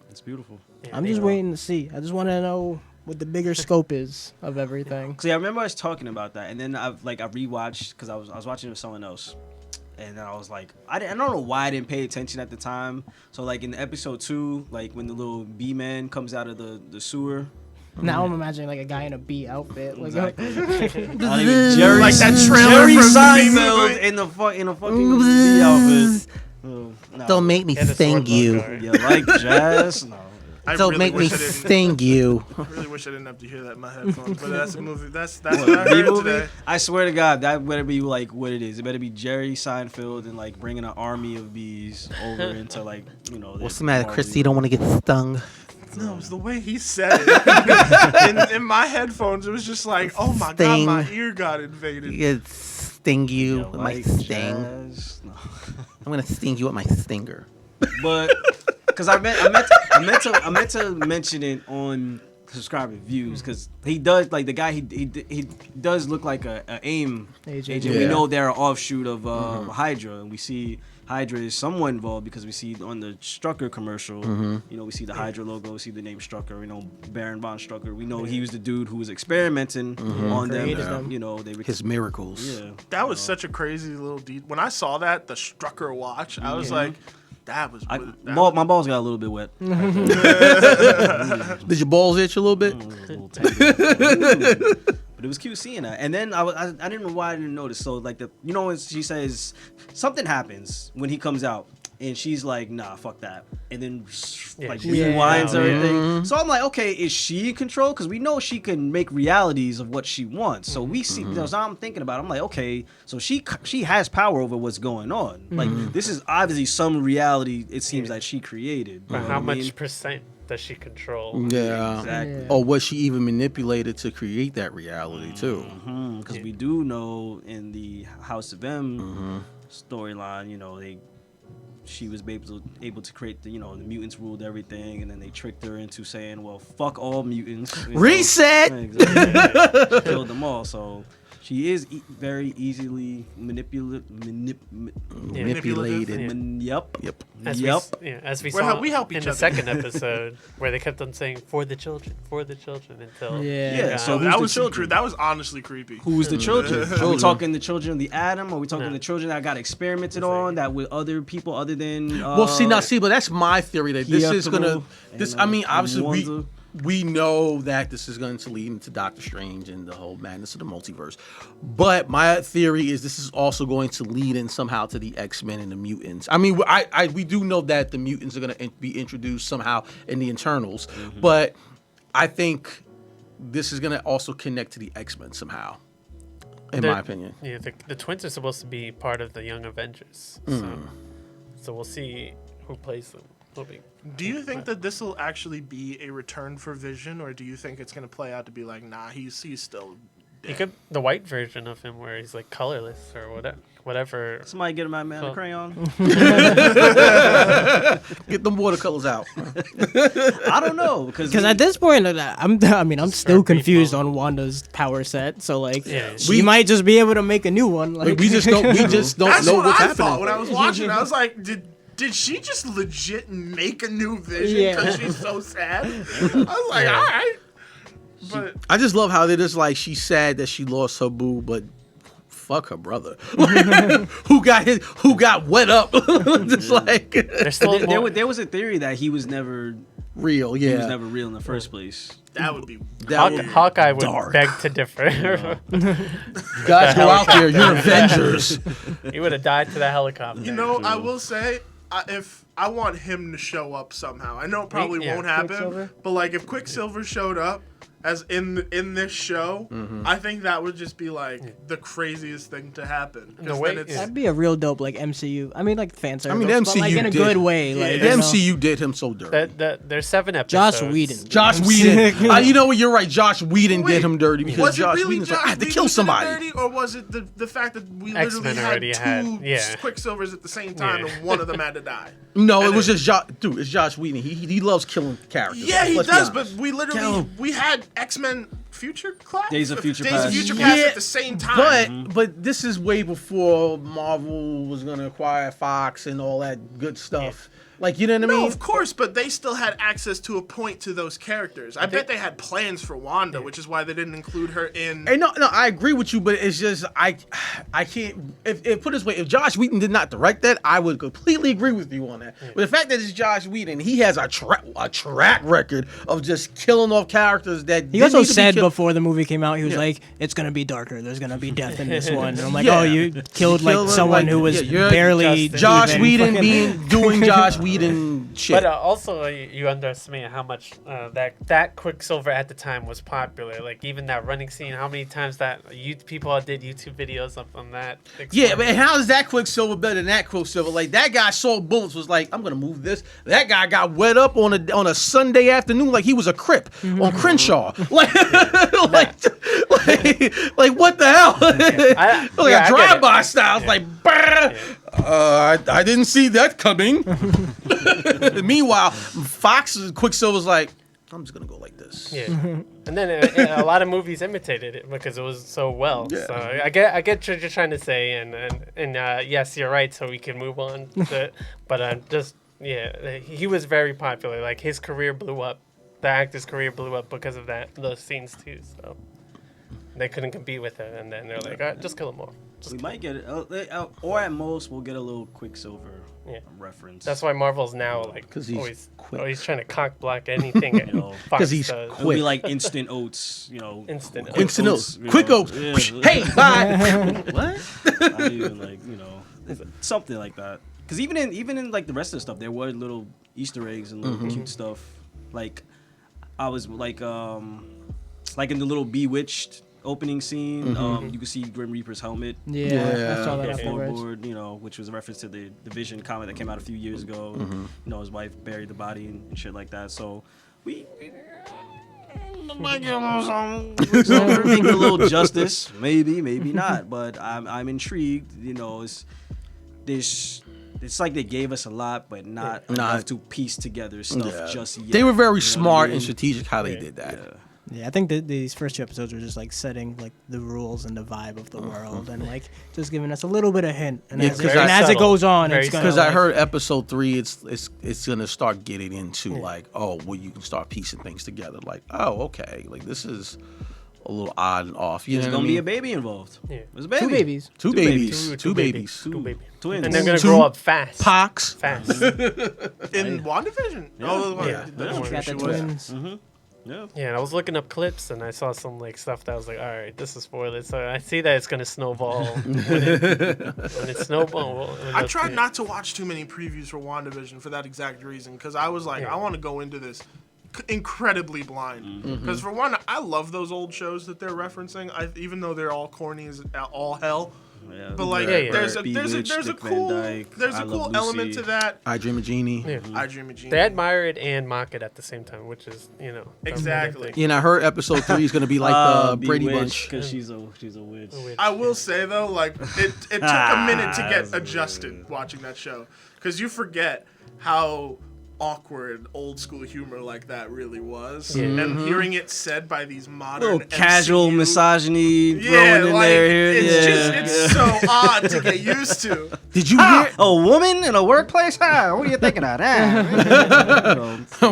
It's beautiful. Yeah, I'm just waiting to see. I just want to know what the bigger scope is of everything. See, I remember us talking about that, and then I rewatched because I was watching it with someone else, and then I was like, I don't know why I didn't pay attention at the time. So like in episode 2, like when the little bee man comes out of the sewer. Now I'm imagining like a guy in a bee outfit, like Exactly. Jerry, Like that trailer Jerry from the Seinfeld movie. in a fucking bee outfit. Oh, no. Don't make me Get a sting sword you. logo. You like jazz? No. I Don't really make me wish I didn't- sting you. I really wish I didn't have to hear that in my headphones, but that's a movie. That's What, what I bee heard movie? today. I swear to God, that better be like what it is. It better be Jerry Seinfeld and like bringing an army of bees over into like What's the matter, Christy? You don't want to get stung? No, it was the way he said it. in my headphones, it was just like, oh my Sting. god, my ear got invaded. It sting you with my like sting. jazz? No. I'm gonna sting you with my stinger. But because I meant to mention it on Subscribe Reviews because he does like the guy he does look like a AIM agent. Yeah. We know they're an offshoot of Hydra, and we see Hydra is somewhat involved because we see on the Strucker commercial, we see the Hydra logo, we see the name Strucker, we know Baron von Strucker, we know he was the dude who was experimenting on Created them. them. They were His miracles. yeah. That was such a crazy little detail. When I saw that, the Strucker watch, I was like, that was. My balls got a little bit wet. Did your balls itch a little bit? But it was cute seeing that. And then I didn't know why I didn't notice. So like when she says something happens when he comes out, and she's like, nah, fuck that. And then like rewinds everything. So I'm like, okay, is she in control? Because we know she can make realities of what she wants. So we see. So I'm thinking about it. I'm like, okay, so she has power over what's going on. Like this is obviously some reality. It seems like she created. But how much percent does she control? Yeah. Exactly. Or was she even manipulated to create that reality too? Because we do know in the House of M storyline, she was able to create the mutants ruled everything, and then they tricked her into saying, well, fuck all mutants. Reset! Exactly. Killed them all. So she is very easily manipulated. Yeah. Yep. As Yep. as we We're saw we help in each the other. second episode, where they kept on saying for the children until Yeah. So that who's was the children? That was honestly creepy. Who's the children? Are we Children. talking the children of the atom? Are we talking No. the children that got experimented on that with other people other than? Well, but that's my theory that this is gonna. Pietro I mean, and obviously Wanda. we know that this is going to lead into Doctor Strange and the whole madness of the multiverse. But my theory is this is also going to lead in somehow to the X-Men and the mutants. I mean, we do know that the mutants are going to be introduced somehow in the Eternals, but I think this is going to also connect to the X-Men somehow. In my opinion. Yeah, the twins are supposed to be part of the Young Avengers. So we'll see who plays them. Do you think that this will actually be a return for Vision, or do you think it's going to play out to be like, nah, he's still He could the white version of him where he's like colorless or whatever. Somebody get him out, man, a crayon. Get them watercolors out. I don't know because Because at this point, I'm still confused on Wanda's power set. So like, Yeah. we might just be able to make a new one. Like we just don't That's know what what's I happening. thought when I was watching. I was like, did she just legit make a new Vision Yeah. because she's so sad? I was like, all right. But I just love how they're just like, she's sad that she lost her boo, but fuck her brother. who got wet up. Just like There's still more. there was a theory that he was never real, he was yeah. never real in the first place. that would be. Hawkeye would dark. beg to differ. You guys go out there, you're Avengers. He would have died to that helicopter. You know, I will say, if I want him to show up somehow, I know it probably Yeah. won't happen, Quicksilver? but like if Quicksilver showed up as in this show, I think that would just be like the craziest thing to happen. The way- then it's, That'd be a real dope like MCU. I mean like fan service. I mean, but, like MCU in a did. good way. Yeah. Like The you know? MCU did him so dirty. There's 7 episodes. Josh Whedon. Josh Whedon. You know what? You're right. Josh Whedon Wait, did him dirty because was it Josh really Whedon's like, Josh I have to Whedon kill who did it somebody. dirty, or was it the fact that we literally X-Men had already two had- yeah. Quicksilvers at the same time Yeah. and one of them had to die? No, it And was then- just Josh. Dude, it's Josh Whedon. He loves killing characters. Yeah, he Let's be does, but honest. we literally we had X-Men Future Class? Days of Future Past. Future Yeah. Past at the same time. But this is way before Marvel was gonna acquire Fox and all that good stuff. Like, you know what I No, mean? of course, but they still had access to a point to those characters. I bet they had plans for Wanda, which is why they didn't include her in. And no, I agree with you, but it's just I can't. If put it this way, if Josh Whedon did not direct that, I would completely agree with you on that. But the fact that it's Josh Whedon, he has a track record of just killing off characters that He didn't also need to be said killed. before the movie came out, he was like, "It's gonna be darker. There's gonna be death in this one." And I'm like, Yeah. "Oh, you killed like killed, someone like, who was yeah, you're barely Josh even Whedon fucking- doing Josh Whedon shit. But also, you underestimate how much that Quicksilver at the time was popular. Like even that running scene, how many times that people did YouTube videos up on that. Yeah, but how is that Quicksilver better than that Quicksilver? Like that guy saw bullets, was like, I'm gonna move this. That guy got wet up on a Sunday afternoon like he was a Crip on Crenshaw. Like, like what the hell? Like a drive-by style. It's like, I didn't see that coming. Meanwhile, Fox's Quicksilver's like, I'm just gonna go like this. Yeah, and then a lot of movies imitated it because it was so well. Yeah. So I get what you're trying to say, and yes, you're right. So we can move on. But just he was very popular. Like his career blew up. The actor's career blew up because of those scenes too. So they couldn't compete with it, and then they're like, all right, just kill them all. We might get it, or at most we'll get a little Quicksilver reference. That's why Marvel's now like 'Cause he's always quick. trying to cock block anything. You know, Fox 'cause he's does. It'll be like instant oats, you know. Instant quick Instant oats. you Quick know. oats. Yeah. Hey, bye. What? Not even like, you know, something like that. Because even in like the rest of the stuff, there were little Easter eggs and little cute stuff. Like I was like in the little Bewitched opening scene, you could see Grim Reaper's helmet. Yeah, I saw that on the afterwards. floorboard, you know, which was a reference to the Vision comic that came out a few years ago. You know, his wife buried the body and shit like that. So we might get a little something. Make it a little justice, maybe not. But I'm intrigued. You know, it's like they gave us a lot, but not enough to piece together stuff just yet. They were very You know what smart I mean? and strategic how they did that. Yeah. Yeah, I think that these first 2 episodes were just like setting like the rules and the vibe of the world, and like just giving us a little bit of hint. And, Yeah, as, 'cause and I- as it subtle. goes on, Very it's gonna. Because I like- heard episode 3, it's gonna start getting into like, oh, well, you can start piecing things together. Like, oh, okay, like this is a little odd and off. You There's know what gonna I be mean? a baby involved. Yeah. There's a baby. 2 babies. Two babies. Two babies. Twins. And they're gonna Two grow up fast. Pox. Fast. In WandaVision? Oh, Yeah. that's what Got she the was. twins. Yeah. Yeah, and I was looking up clips and I saw some like stuff that I was like, all right, this is spoilers. So I see that it's gonna snowball. when it snowball. I tried not to watch too many previews for WandaVision for that exact reason, because I was like, I want to go into this incredibly blind. Because for one, I love those old shows that they're referencing, even though they're all corny as all hell. Yeah. But like, Yeah. there's a Bewitched, there's a Dick Van cool Dyke, there's I a Love cool element Lucy. to that. I Dream of Genie. Yeah. I Dream of Genie. They admire it and mock it at the same time, which is Exactly. And I heard episode 3 is gonna be like the Brady Bunch. because she's a witch. I will say though, like it took a minute to get adjusted watching that show, because you forget how awkward old school humor like that really was, and hearing it said by these modern Little casual MCU misogyny yeah, thrown in like, there. Here. it's so odd to get used to. Did you hear? A woman in a workplace? What are you thinking of?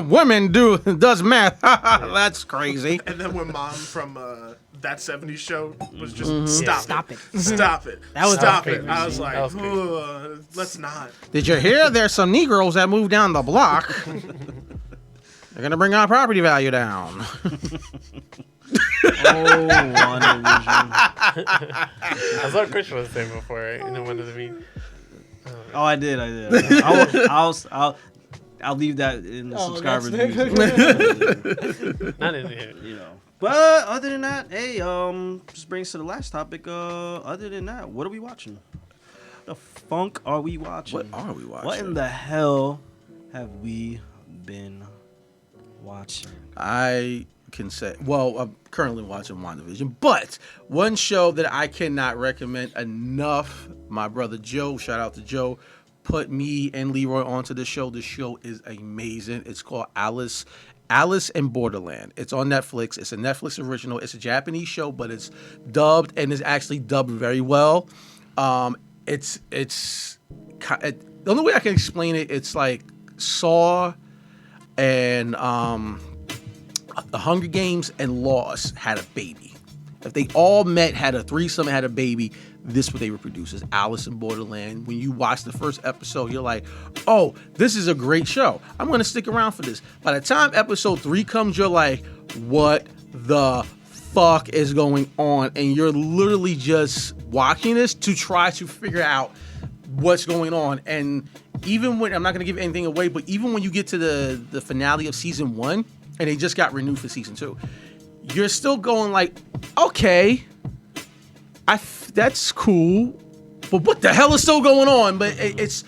Women does math. That's crazy. And then when mom from that 70s show was just stop Stop it. it. Stop it. That was Stop crazy. it. I was like, That was crazy. "Ugh, let's not. Did you hear? There's some Negroes that moved down the block. They're gonna bring our property value down. That's what Chris was saying before, right? In one of the meetings. Oh, I did. I'll leave that in the subscriber reviews. Not in here. You know. But other than that, hey, just brings us to the last topic. Other than that, what are we watching? The funk are we watching? What are we watching? What in the hell have we been watching? I can say, well, I'm currently watching WandaVision, but one show that I cannot recommend enough, my brother Joe, shout out to Joe, put me and Leroy onto the show. The show is amazing. It's called Alice in Borderland. It's on Netflix. It's a Netflix original. It's a Japanese show, but it's dubbed and is actually dubbed very well. The only way I can explain it, it's like Saw and The Hunger Games and Lost had a baby. If they all met, had a threesome, had a baby, this is what they would produce, is Alice in Borderland. When you watch the first episode, you're like, oh, this is a great show. I'm going to stick around for this. By the time episode 3 comes, you're like, what the fuck is going on? And you're literally just watching this to try to figure out what's going on. And even when, I'm not going to give anything away, but even when you get to the finale of season 1, and they just got renewed for season 2, you're still going like, okay, that's cool, but what the hell is still going on? But it's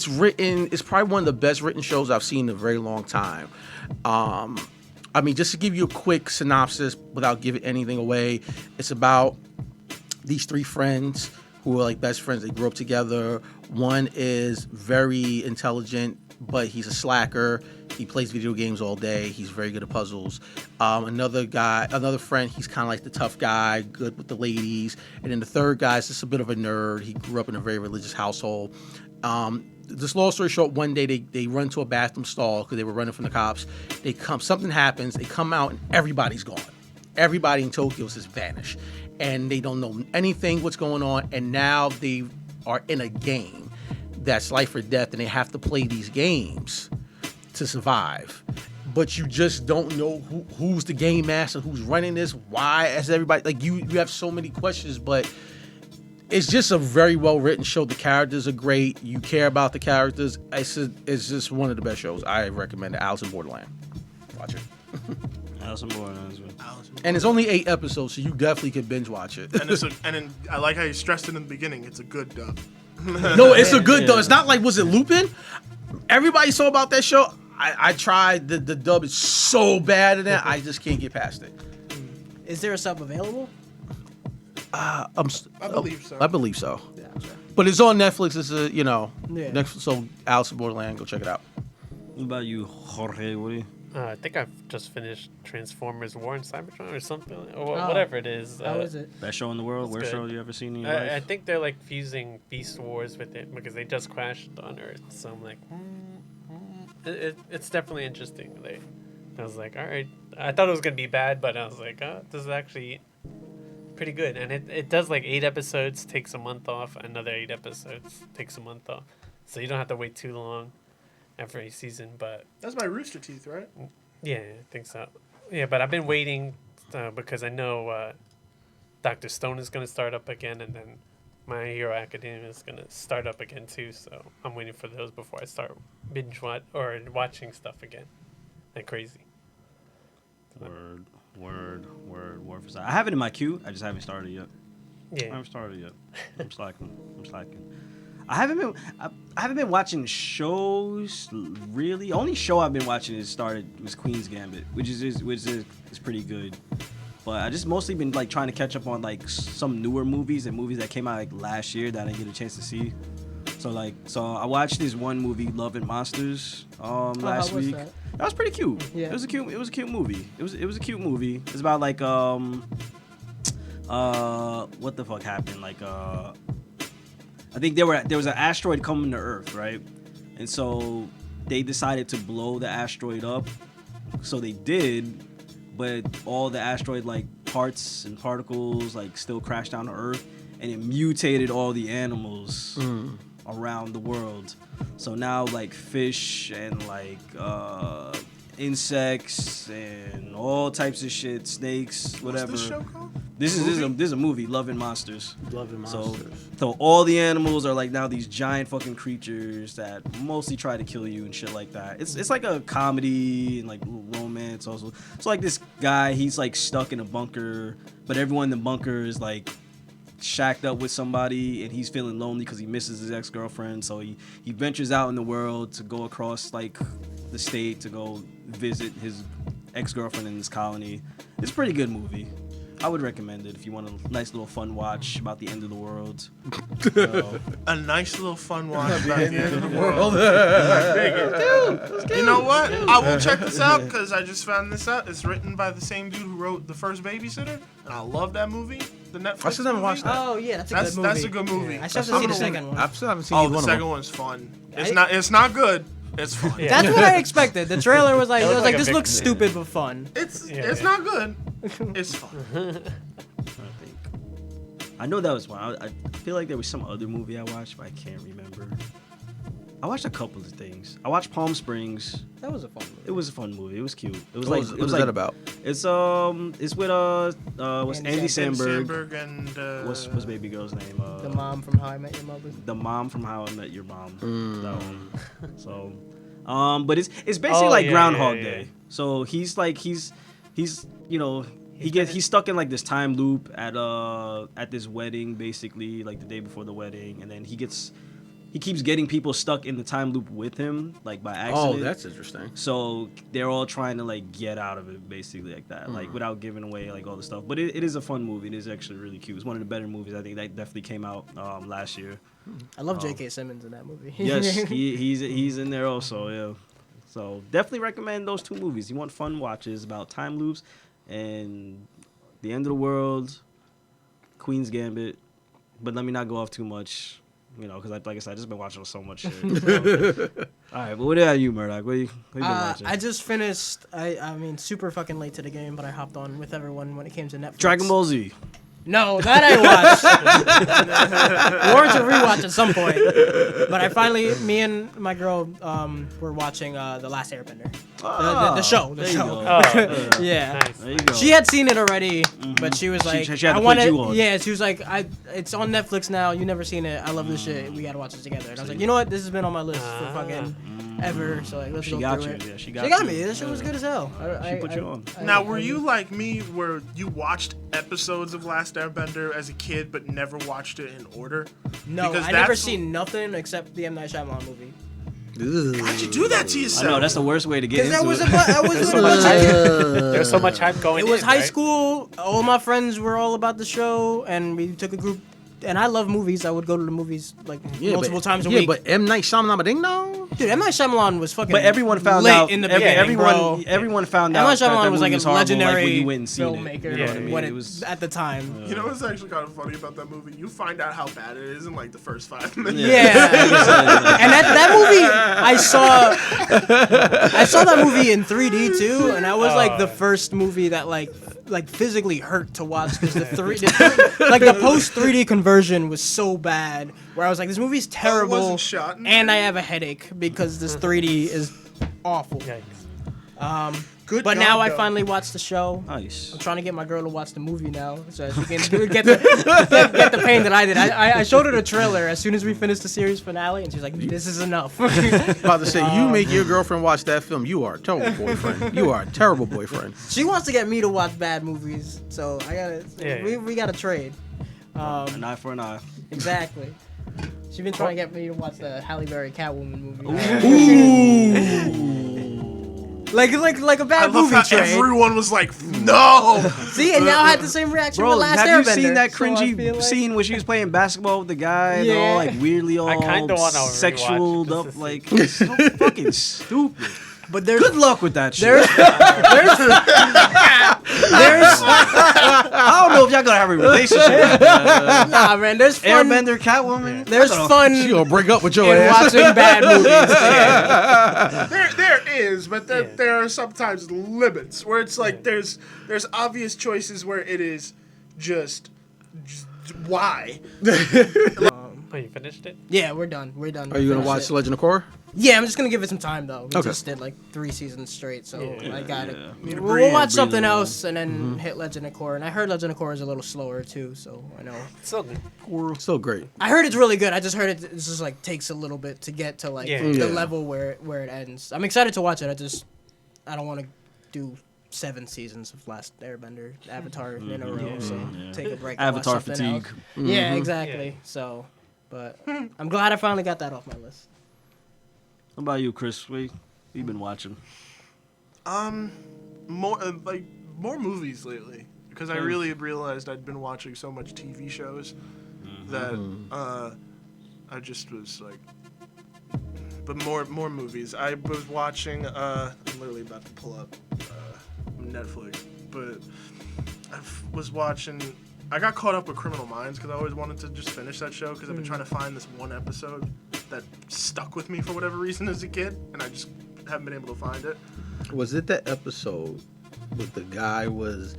written, it's probably one of the best written shows I've seen in a very long time. I mean, just to give you a quick synopsis without giving anything away, it's about these 3 friends who are like best friends. They grew up together. One is very intelligent, but he's a slacker. He plays video games all day. He's very good at puzzles. Another friend, he's kind of like the tough guy, good with the ladies. And then the third guy is just a bit of a nerd. He grew up in a very religious household. This long story short, one day they run to a bathroom stall because they were running from the cops. Something happens. They come out and everybody's gone. Everybody in Tokyo has vanished. And they don't know anything what's going on. And now they are in a game that's life or death, and they have to play these games to survive. But you just don't know who's the game master, who's running this, why, as everybody, like you have so many questions, but it's just a very well written show. The characters are great. You care about the characters. It's just one of the best shows. I recommend it. Alice in Borderland. Watch it. Alice in Borderland. And it's only 8 episodes, so you definitely can binge watch it. And I like how you stressed it in the beginning. It's a good dub. No, it's a good though. It's not like, was it Lupin? Everybody saw about that show. I tried. The dub is so bad in that I just can't get past it. Is there a sub available? I believe so. I believe so. Yeah. But it's on Netflix. It's Netflix. So Alice in Borderland, go check it out. What about you, Jorge? What do you? I think I've just finished Transformers War in Cybertron or something, or whatever it is. How is it? Best show in the world? Worst show you ever seen in your life? I think they're like fusing Beast Wars with it because they just crashed on Earth. So I'm like, it's definitely interesting. I was like, all right. I thought it was gonna be bad, but I was like, this is actually pretty good. And it does like 8 episodes, takes a month off. Another 8 episodes, takes a month off. So you don't have to wait too long after a season. But That's by Rooster Teeth, right? yeah, I think so. Yeah, but I've been waiting because I know Dr. Stone is going to start up again, and then My Hero Academia is going to start up again too. So I'm waiting for those before I start watching stuff again. Like crazy. Word. I have it in my queue. I just haven't started yet. Yeah. I haven't started yet. I'm slacking. I haven't been watching shows really. Only show I've been watching was Queen's Gambit, which is pretty good. But I just mostly been like trying to catch up on like some newer movies and movies that came out like last year that I didn't get a chance to see. So I watched this one movie, Love and Monsters, last week. That was pretty cute. Yeah. It was a cute movie. It was a cute movie. It's about like what the fuck happened? Like I think there was an asteroid coming to Earth, right? And so they decided to blow the asteroid up. So they did, but all the asteroid like parts and particles like still crashed down to Earth, and it mutated all the animals around the world. So now like fish and like insects and all types of shit, snakes, whatever. What's this show called? This is a movie, Love and Monsters. Love and So, Monsters. so all the animals are like now these giant fucking creatures that mostly try to kill you and shit like that. It's like a comedy and like romance also. So like this guy, he's like stuck in a bunker, but everyone in the bunker is like shacked up with somebody, and he's feeling lonely because he misses his ex-girlfriend. So he ventures out in the world to go across like the state to go visit his ex-girlfriend in this colony. It's a pretty good movie. I would recommend it if you want a nice little fun watch about the end of the world. A nice little fun watch about the end of the world. You know what? I will check this out because I just found this out. It's written by the same dude who wrote The First Babysitter, and I love that movie. The Netflix. I still haven't movie. watched that. Oh yeah, that's a good movie. That's a good movie. I still have to see the second one. I still haven't seen Oh, either the one of second them. one's fun. It's not good. It's fun. Yeah. That's what I expected. The trailer was like, It it looked was like like a this big- looks stupid but fun. It's not good. It's fun. I know that was one. I feel like there was some other movie I watched, but I can't remember. I watched a couple of things. I watched Palm Springs. That was a fun movie. It was a fun movie. It was cute. It was What like was that about? It's with what's Andy Samberg. Sandberg and What's baby girl's name? The mom from How I Met Your Mother. The mom from How I Met Your Mom. That one. So, but it's basically Oh, like yeah, Groundhog yeah, yeah. Day. So he's you know he's stuck in like this time loop at this wedding, basically like the day before the wedding, and then he keeps getting people stuck in the time loop with him, like by accident. Oh, that's interesting. So they're all trying to like get out of it, basically like that, like without giving away like all the stuff. But it is a fun movie. It is actually really cute. It's one of the better movies. I think that definitely came out last year. I love J.K. Simmons in that movie. Yes, he's in there also. Yeah. So definitely recommend those two movies. You want fun watches about time loops and the end of the world, Queen's Gambit. But let me not go off too much. You know, because like I said, I just been watching so much shit. So. All right, but what about you, Murdoch? What you been watching? I just finished. I mean, super fucking late to the game, but I hopped on with everyone when it came to Netflix. Dragon Ball Z. No, that I watched. Warrant to rewatch at some point. But I finally, me and my girl, were watching The Last Airbender. The show. The there you show. go. Oh, Yeah. nice. There you go. She had seen it already, but she was like, she had to I put want you on. Yeah, she was like, it's on Netflix now. You never seen it. I love this shit. We gotta watch it together. And I was like, you know what? This has been on my list for fucking ever. So like, let's She go got through you. it. Yeah, she She got got you. me. This shit was good as hell. She put you on. Now, were you like me, where you watched episodes of Last Airbender as a kid, but never watched it in order? No, Because I never that's- seen nothing except the M. Night Shyamalan movie. How'd you do that to I yourself? know that's the worst way to get Because into I was it. with a bunch of kids. There's so much hype going It was in, high right? school. All my friends were all about the show, and we took a group. And I love movies. I would go to the movies like multiple times a week. Yeah, but M. Night Shyamalan ding dong. Dude, M. Night Shyamalan was fucking. But everyone found lit out. in the beginning, bro. Everyone found M. out. Night Shyamalan that was like movie a horrible, legendary when you went and seen filmmaker. It. You know what I mean? When It was. at the time. You know what's actually kind of funny about that movie? You find out how bad it is in like the first 5 minutes. Yeah, and that movie I saw that movie in 3D too, and that was like the first movie that like physically hurt to watch because the post 3D conversion was so bad. Where I was like, this movie's terrible, wasn't shot in and I have a headache because this 3D is awful. Yikes. Good But God, now I though. finally watched the show. Nice. I'm trying to get my girl to watch the movie now, so she can get the pain that I did. I showed her the trailer as soon as we finished the series finale, and she's like, "This is enough." About to say, you make your girlfriend watch that film, you are a terrible boyfriend. You are a terrible boyfriend. She wants to get me to watch bad movies, so I gotta. Yeah. We gotta trade. An eye for an eye. Exactly. She's been trying to get me to watch the Halle Berry Catwoman movie. Like a I bad love movie how trade. everyone was like, no. See, and now I had the same reaction Bro, with Last have Airbender. you seen that so I cringy feel like- scene where she was playing basketball with the guy and they're all like weirdly all kinda wanna rewatch sexual it just up? to see. Like, it's so fucking stupid. But there's Good luck with that shit. there's I don't know if y'all gonna have a relationship. nah, man. There's fun. Airbender, Catwoman. There's fun She gonna break up with your in ass. watching bad movies. There is, but there are sometimes limits where it's like there's obvious choices where it is just why. Oh, you finished it? Yeah, we're done. We're done. Are you gonna Finish watch it. The Legend of Korra? Yeah, I'm just gonna give it some time though. We Okay. just did like 3 seasons straight, so I got it. Need to We'll breathe. watch something Breathe a else and then hit Legend of Korra. And I heard Legend of Korra is a little slower too, so I know. Still good. Still great. I heard it's really good. I just heard it just like takes a little bit to get to like Yeah. the Yeah. level where it ends. I'm excited to watch it. I don't want to do 7 seasons of Last Airbender Avatar in a row, so take a break. and watch Avatar something fatigue. else. Yeah, exactly. Yeah. So, but I'm glad I finally got that off my list. What about you, Chris? What you been watching? More more movies lately because I really realized I'd been watching so much TV shows that I just was like. But more movies. I was watching. I'm literally about to pull up Netflix, but was watching. I got caught up with Criminal Minds because I always wanted to just finish that show because I've been trying to find this one episode that stuck with me for whatever reason as a kid, and I just haven't been able to find it. Was it that episode where the guy was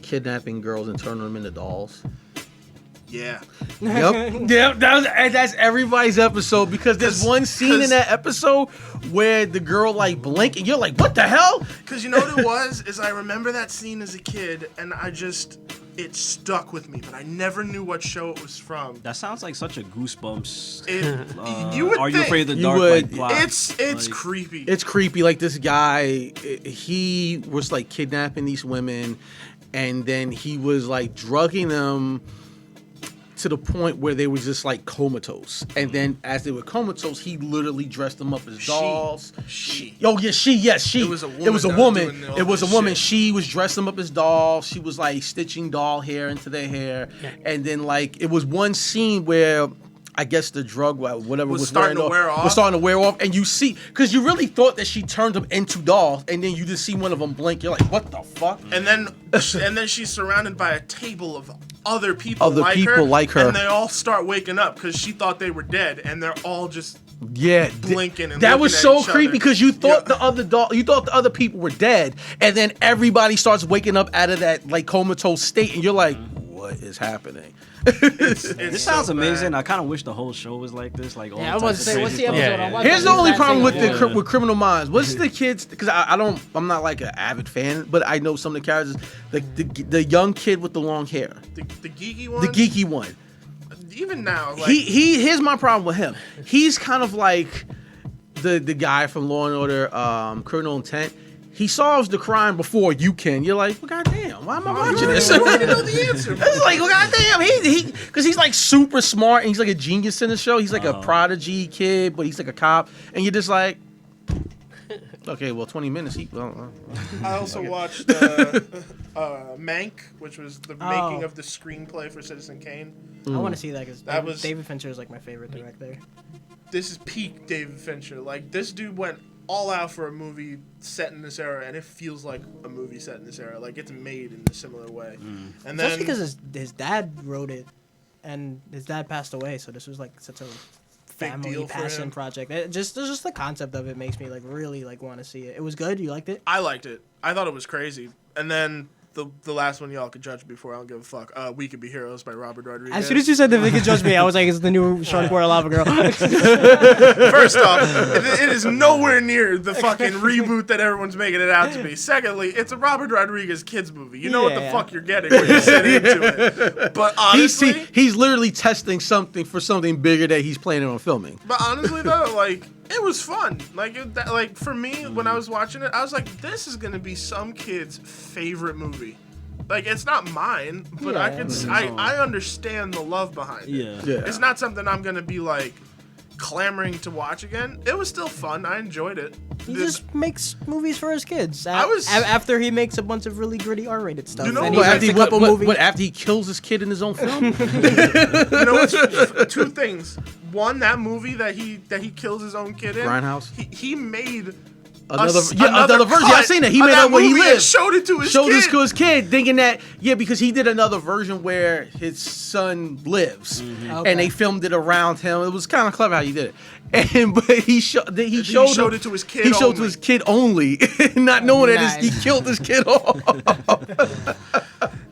kidnapping girls and turning them into dolls? Yeah. Yep. That's everybody's episode because there's one scene in that episode where the girl like blink and you're like, what the hell? Because you know what it was? Is I remember that scene as a kid, and it stuck with me, but I never knew what show it was from. That sounds like such a Goosebumps. You would Are You think. Afraid of the You Dark? would. Like, plot. It's Like, creepy. It's creepy. Like this guy, he was like kidnapping these women, and then he was like drugging them to the point where they were just like comatose. And then as they were comatose, he literally dressed them up as dolls. She. Oh yeah, she. It was a woman. It was a that woman. doing all It was a this woman. shit. She was dressed them up as dolls. She was like stitching doll hair into their hair. And then like it was one scene where I guess the drug, whatever Was was starting wearing to wear off? was starting to wear off, and you see, because you really thought that she turned them into dolls, and then you just see one of them blink. You're like, what the fuck? And then she's surrounded by a table of other people Other like people her, like her. and they all start waking up because she thought they were dead, and they're all just Yeah, blinking and that looking was at so each creepy other. because you thought Yeah. you thought the other people were dead, and then everybody starts waking up out of that like comatose state, and you're like, what is happening? It's This so sounds bad. amazing. I kind of wish the whole show was like this. Like, all Yeah, I types was of about to say, what's crazy the stuff. episode Yeah. I'm watching? Here's the only That problem with thing. with Criminal Minds. What's the kids? Because I'm not like an avid fan, but I know some of the characters. The young kid with the long hair, The geeky one. the geeky one. Even now, like, Here's my problem with him. He's kind of like the guy from Law and Order, Criminal Intent. He solves the crime before you can. You're like, well, goddamn, why am I watching this? You already know the answer. It's like, well, goddamn, because he's like super smart and he's like a genius in the show. He's like a prodigy kid, but he's like a cop, and you're just like, okay, well, 20 minutes. I also watched Mank, which was the making of the screenplay for Citizen Kane. I want to see that because That was- David Fincher is like my favorite director. This is peak David Fincher. Like, this dude went all out for a movie set in this era, and it feels like a movie set in this era. Like, it's made in a similar way. And then Especially because his dad wrote it, and his dad passed away, so this was like such a family deal for passion him. project. Just the concept of it makes me like really like want to see it. It was good. You liked it? I liked it. I thought it was crazy. And then the last one y'all could judge before. I don't give a fuck. We Could Be Heroes by Robert Rodriguez. As soon as you said that they could judge me, I was like, it's the new Sean Porter Lava Girl. First off, it is nowhere near the fucking reboot that everyone's making it out to be. Secondly, it's a Robert Rodriguez kids movie. You know what the Yeah. fuck you're getting when you sit into it. But honestly, he's literally testing something for something bigger that he's planning on filming. though, like, it was fun. Like for me, when I was watching it, I was like, this is gonna be some kid's favorite movie. Like, it's not mine, but Yeah. I understand the love behind it. Yeah. It's not something I'm gonna be like clamoring to watch again. It was still fun. I enjoyed it. He just makes movies for his kids. was- After he makes a bunch of really gritty R-rated stuff. You know and what? he After makes a couple movies. after he kills his kid in his own film? You know what's two things. One, that movie that he kills his own kid in. Grindhouse? He made Another version. Yeah, I've seen that. He made that up where he movie and lives. showed it to his Showed kid. this to his kid, thinking that because he did another version where his son lives, Okay. and they filmed it around him. It was kind of clever how he did it, but he showed it to his kid He showed only. to his kid only, not knowing that he Nice. killed his kid off.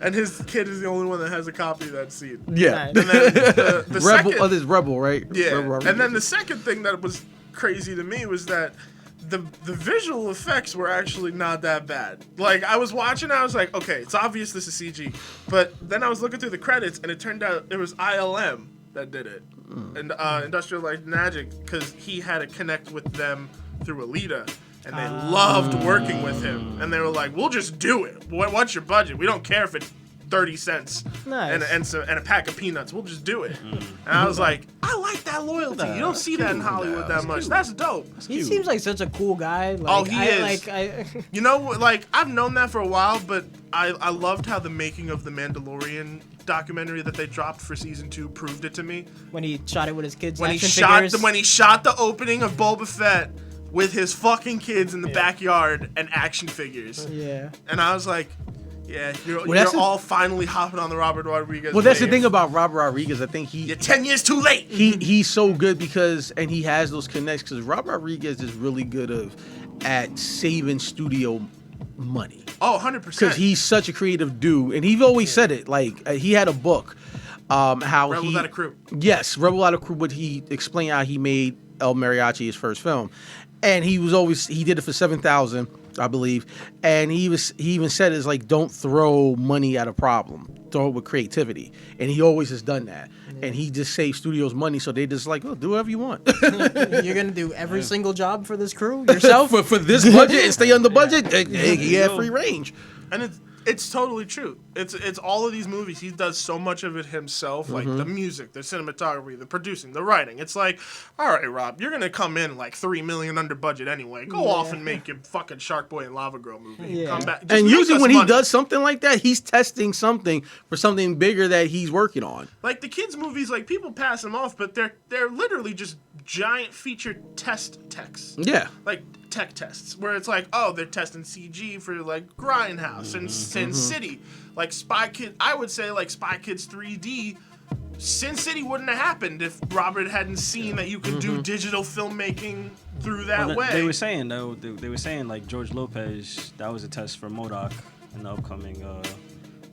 and his kid is the only one that has a copy of that scene. Yeah. And then the Rebel, second, this Rebel, right? yeah, Rebel, and then the second thing that was crazy to me was that the visual effects were actually not that bad. Like, I was watching, I was like, okay, it's obvious this is CG, but then I was looking through the credits, and it turned out it was ILM that did it, and Industrial Light and Magic, because he had to connect with them through Alita. And they loved working with him, and they were like, "We'll just do it. What's your budget? We don't care if it's 30 cents Nice. and a pack of peanuts. We'll just do it." And I was like, "I like that loyalty. You don't see that in Hollywood that much. That's dope." He seems like such a cool guy. Like, Oh, he is. I You know, like, I've known that for a while, but I loved how the making of the Mandalorian documentary that they dropped for season 2 proved it to me. when he shot it with his kids' When he action shot figures. when he shot the opening of Boba Fett with his fucking kids in the backyard and action figures. Yeah. And I was like, yeah, you're that's the- all finally hopping on the Robert Rodriguez Well, that's the wave. thing about Robert Rodriguez. I think You're 10 years too late. he's so good because, and he has those connects because Robert Rodriguez is really good at saving studio money. Oh, 100%. Because he's such a creative dude, and he's always said it. Like he had a book, how Rebel he Without a Crew. Yes, Rebel Without a Crew. But he explained how he made El Mariachi his first film, and he did it for $7,000, I believe. And he even said it's like, don't throw money at a problem, throw it with creativity, and he always has done that. And he just saves studios money, so they just like, oh, do whatever you want. You're gonna do every single job for this crew yourself. for this budget and stay under budget. He had free range. And it's totally true. It's all of these movies. He does so much of it himself, like the music, the cinematography, the producing, the writing. It's like, all right, Rob, you're gonna come in like $3 million under budget anyway. Go off and make your fucking Shark Boy and Lava Girl movie. Yeah. Come back. Just And make usually us when money. he does something like that, he's testing something for something bigger that he's working on. Like the kids' movies, like people pass them off, but they're literally just giant featured test techs. Yeah. Like tech tests, where it's like, oh, they're testing CG for like Grindhouse and Sin City. Like Spy Kid, I would say like Spy Kids 3D. Sin City wouldn't have happened if Robert hadn't seen that you could do digital filmmaking through that way. They were saying though, they were saying like George Lopez, that was a test for MODOK in the upcoming.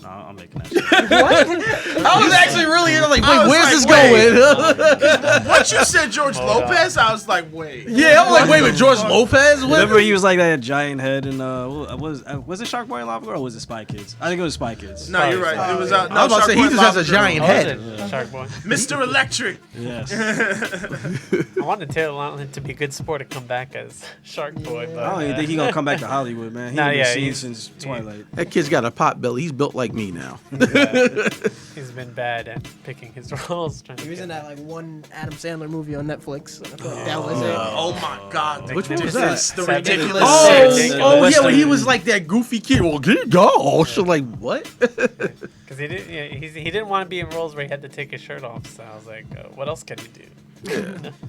No, I'm making that shit. I was actually really like, I wait, was where's like, this going? Once you said George Lopez, I was like, wait. Yeah, I'm like, wait, with George Lopez? Remember he was like that giant head and was it Shark Boy and Lava Girl or was it Spy Kids? I think it was Spy Kids. No, you're right. It was I was about to say, he just has a giant Oh, head. is it? Shark Boy. Mr. Electric. Yes. I wanted Taylor Lautner to be a good sport to come back as Shark Boy, but I don't even think he's gonna come back to Hollywood, man. He Nah, ain't yeah, been seen he's- since Twilight. That kid's got a pot belly. He's built like me now. he's been bad at picking his roles. Trying He to was in get- that like one Adam Sandler movie on Netflix. I feel like that was it. Oh my God. Which one was This that? is the Seven. ridiculous. Oh, Ridiculous. oh yeah, when he Western- was like that goofy kid. Well, get go. So like, what? Because he didn't, he didn't want to be in roles where he had to take his shirt off. So I was like, what else can he do?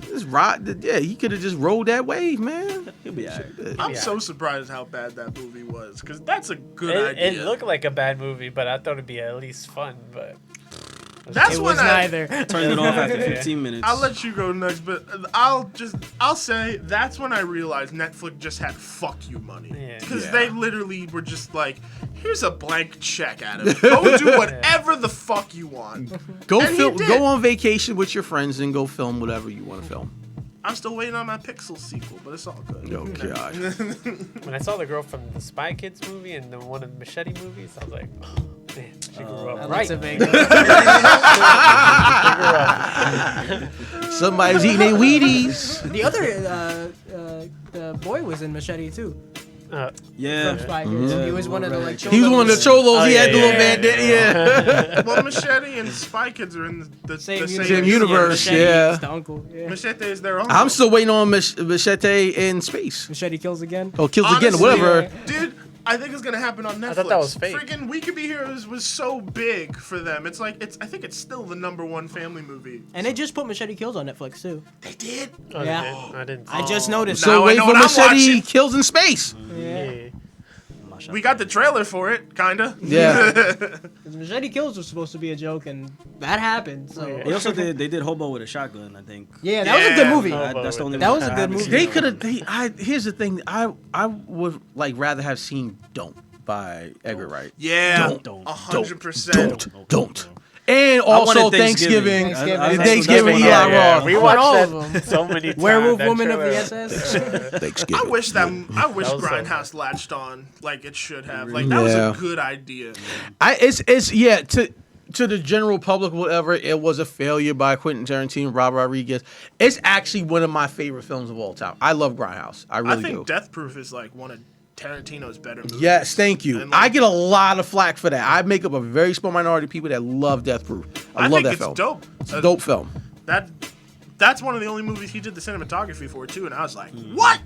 This rod, yeah, he could have just rolled that wave, man. He'll be alright. I'm Yeah. so surprised how bad that movie was, because that's a good It, idea. it looked like a bad movie, but I thought it'd be at least fun. But That's It when was I, neither. Turned it off after Yeah. 15 minutes. I'll let you go next, but I'll say that's when I realized Netflix just had fuck you money. Yeah. Because Yeah. they literally were just like, here's a blank check, Adam. Go do whatever the fuck you want. Go And he film. did. Go on vacation with your friends and go film whatever you want to film. I'm still waiting on my Pixel sequel, but it's all good. Oh God. when I saw the girl from the Spy Kids movie and the one of the Machete movies, I was like, oh, man, she grew up right. Alexa Vega. Somebody's eating their Wheaties. The other the boy was in Machete too. yeah. From Spy Kids. He was one of the like. He was one of the cholos. Oh, He had the yeah, little yeah, bandana. Yeah. Well, Machete and Spy Kids are in the Same Same universe, Machete yeah. is the uncle. Yeah. Machete is their uncle. I'm still waiting on Machete in space. Machete kills again. Oh, kills again, Honestly, whatever. Dude, I think it's gonna happen on Netflix. thought that was fake. Freaking We Could Be Heroes was so big for them. It's like I think it's still the #1 family movie. And they just put Machete Kills on Netflix too. They did. Oh, Yeah. they did? I didn't. I just noticed. Now So I wait know for what I'm Machete watching. kills in space. Yeah. We got the trailer for it, kinda. Yeah. 'Cause Machete Kills was supposed to be a joke, and that happened. So They also did. They did Hobo with a Shotgun, I think. yeah, that was a good movie. Yeah. That's the only. That one was a I good haven't movie. seen. They could have. Here's the thing. I would like rather have seen Don't. by Edgar Wright. Yeah, Don't. 100%. Don't. And also wanted Thanksgiving. Thanksgiving. Thanksgiving, That's Eli what Roth. We I watched all that of them. so many times. Werewolf that Woman of the trailer. SS. Thanksgiving. I wish was so Grindhouse latched on like it should have. Like that was Yeah. a good idea. It's yeah to the general public, whatever. It was a failure by Quentin Tarantino, Robert Rodriguez. It's actually one of my favorite films of all time. I love Grindhouse. I really I think do. Death Proof is like one of Tarantino's better movies. Yes, thank you. And, like, I get a lot of flack for that. I make up a very small minority of people that love Death Proof. I love think that it's film. dope. It's a dope film. That's one of the only movies he did the cinematography for too, and I was like, what?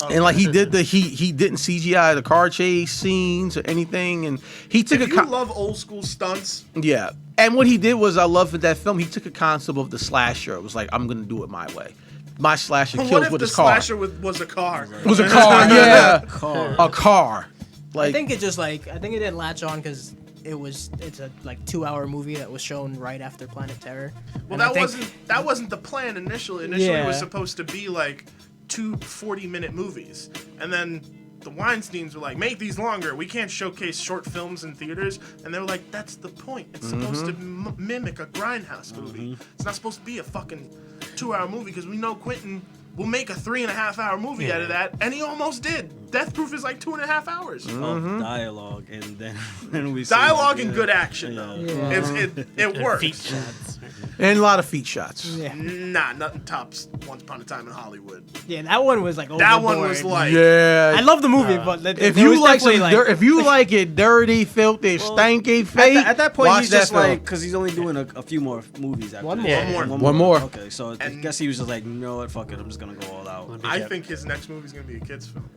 And like he didn't CGI the car chase scenes or anything, and he took If you love old school stunts, yeah. And what he did was, I love that film. He took a concept of the slasher. It was like, I'm gonna do it my way. My slasher what kills if with the his car. slasher was a car? It was a car, yeah, Car. a car. Like I think it didn't latch on because it's a like 2-hour movie that was shown right after Planet Terror. Well, And I that wasn't the plan initially. Initially, it was Yeah. supposed to be like 2 40-minute movies, and then the Weinsteins were like, make these longer. We can't showcase short films in theaters, and they were like, that's the point. It's supposed to mimic a Grindhouse movie. It's not supposed to be a fucking 2-hour movie because we know Quentin will make a 3.5-hour movie out of that, and he almost did. Death Proof is like 2.5 hours. Of dialogue, and then we see Dialogue like, and good action, though. Yeah. It works. Feet shots. and a lot of feet shots. Yeah, Nah, nothing tops Once Upon a Time in Hollywood. yeah, that one was like That one overboard. was like, Yeah. I love the movie, but if there you was like some, definitely, if you like it dirty, filthy, stanky, fake, At that point, watch he's that just film. like, because he's only doing a few more movies after One this. more. One One more. Okay, so I And- guess he was just like, you know what, fuck it, I'm just gonna go all out. I think his next movie is gonna be a kids film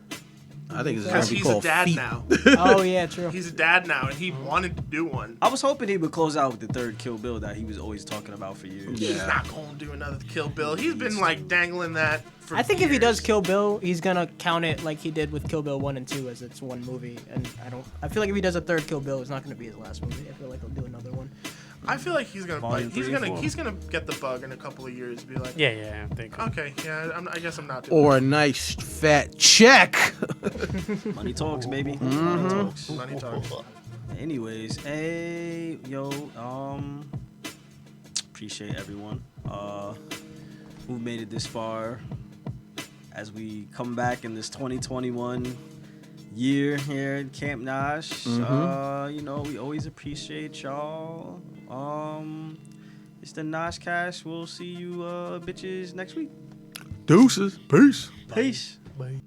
I think it's because gonna be he's a called dad Feet. now. Oh yeah, true. He's a dad now, and he wanted to do one. I was hoping he would close out with the third Kill Bill that he was always talking about for years. He's not gonna do another Kill Bill. He's been like dangling that for I think if he does years. Kill Bill, he's gonna count it like he did with Kill Bill 1 and 2 as it's one movie. And I feel like if he does a third Kill Bill, it's not gonna be his last movie. I feel like he'll do another one. I feel like he's gonna Volume bite. He's 3 and gonna 4. he's gonna get the bug in a couple of years. Be like, Yeah, I think. okay, yeah, I guess I'm not doing. Or a nice fat check. Money talks, baby. Money talks. Money talks. Anyways, hey, yo, appreciate everyone who made it this far as we come back in this 2021 year here at Camp Nosh. You know, we always appreciate y'all. It's the NosCast. We'll see you bitches next week. Deuces. Peace. Peace. Bye.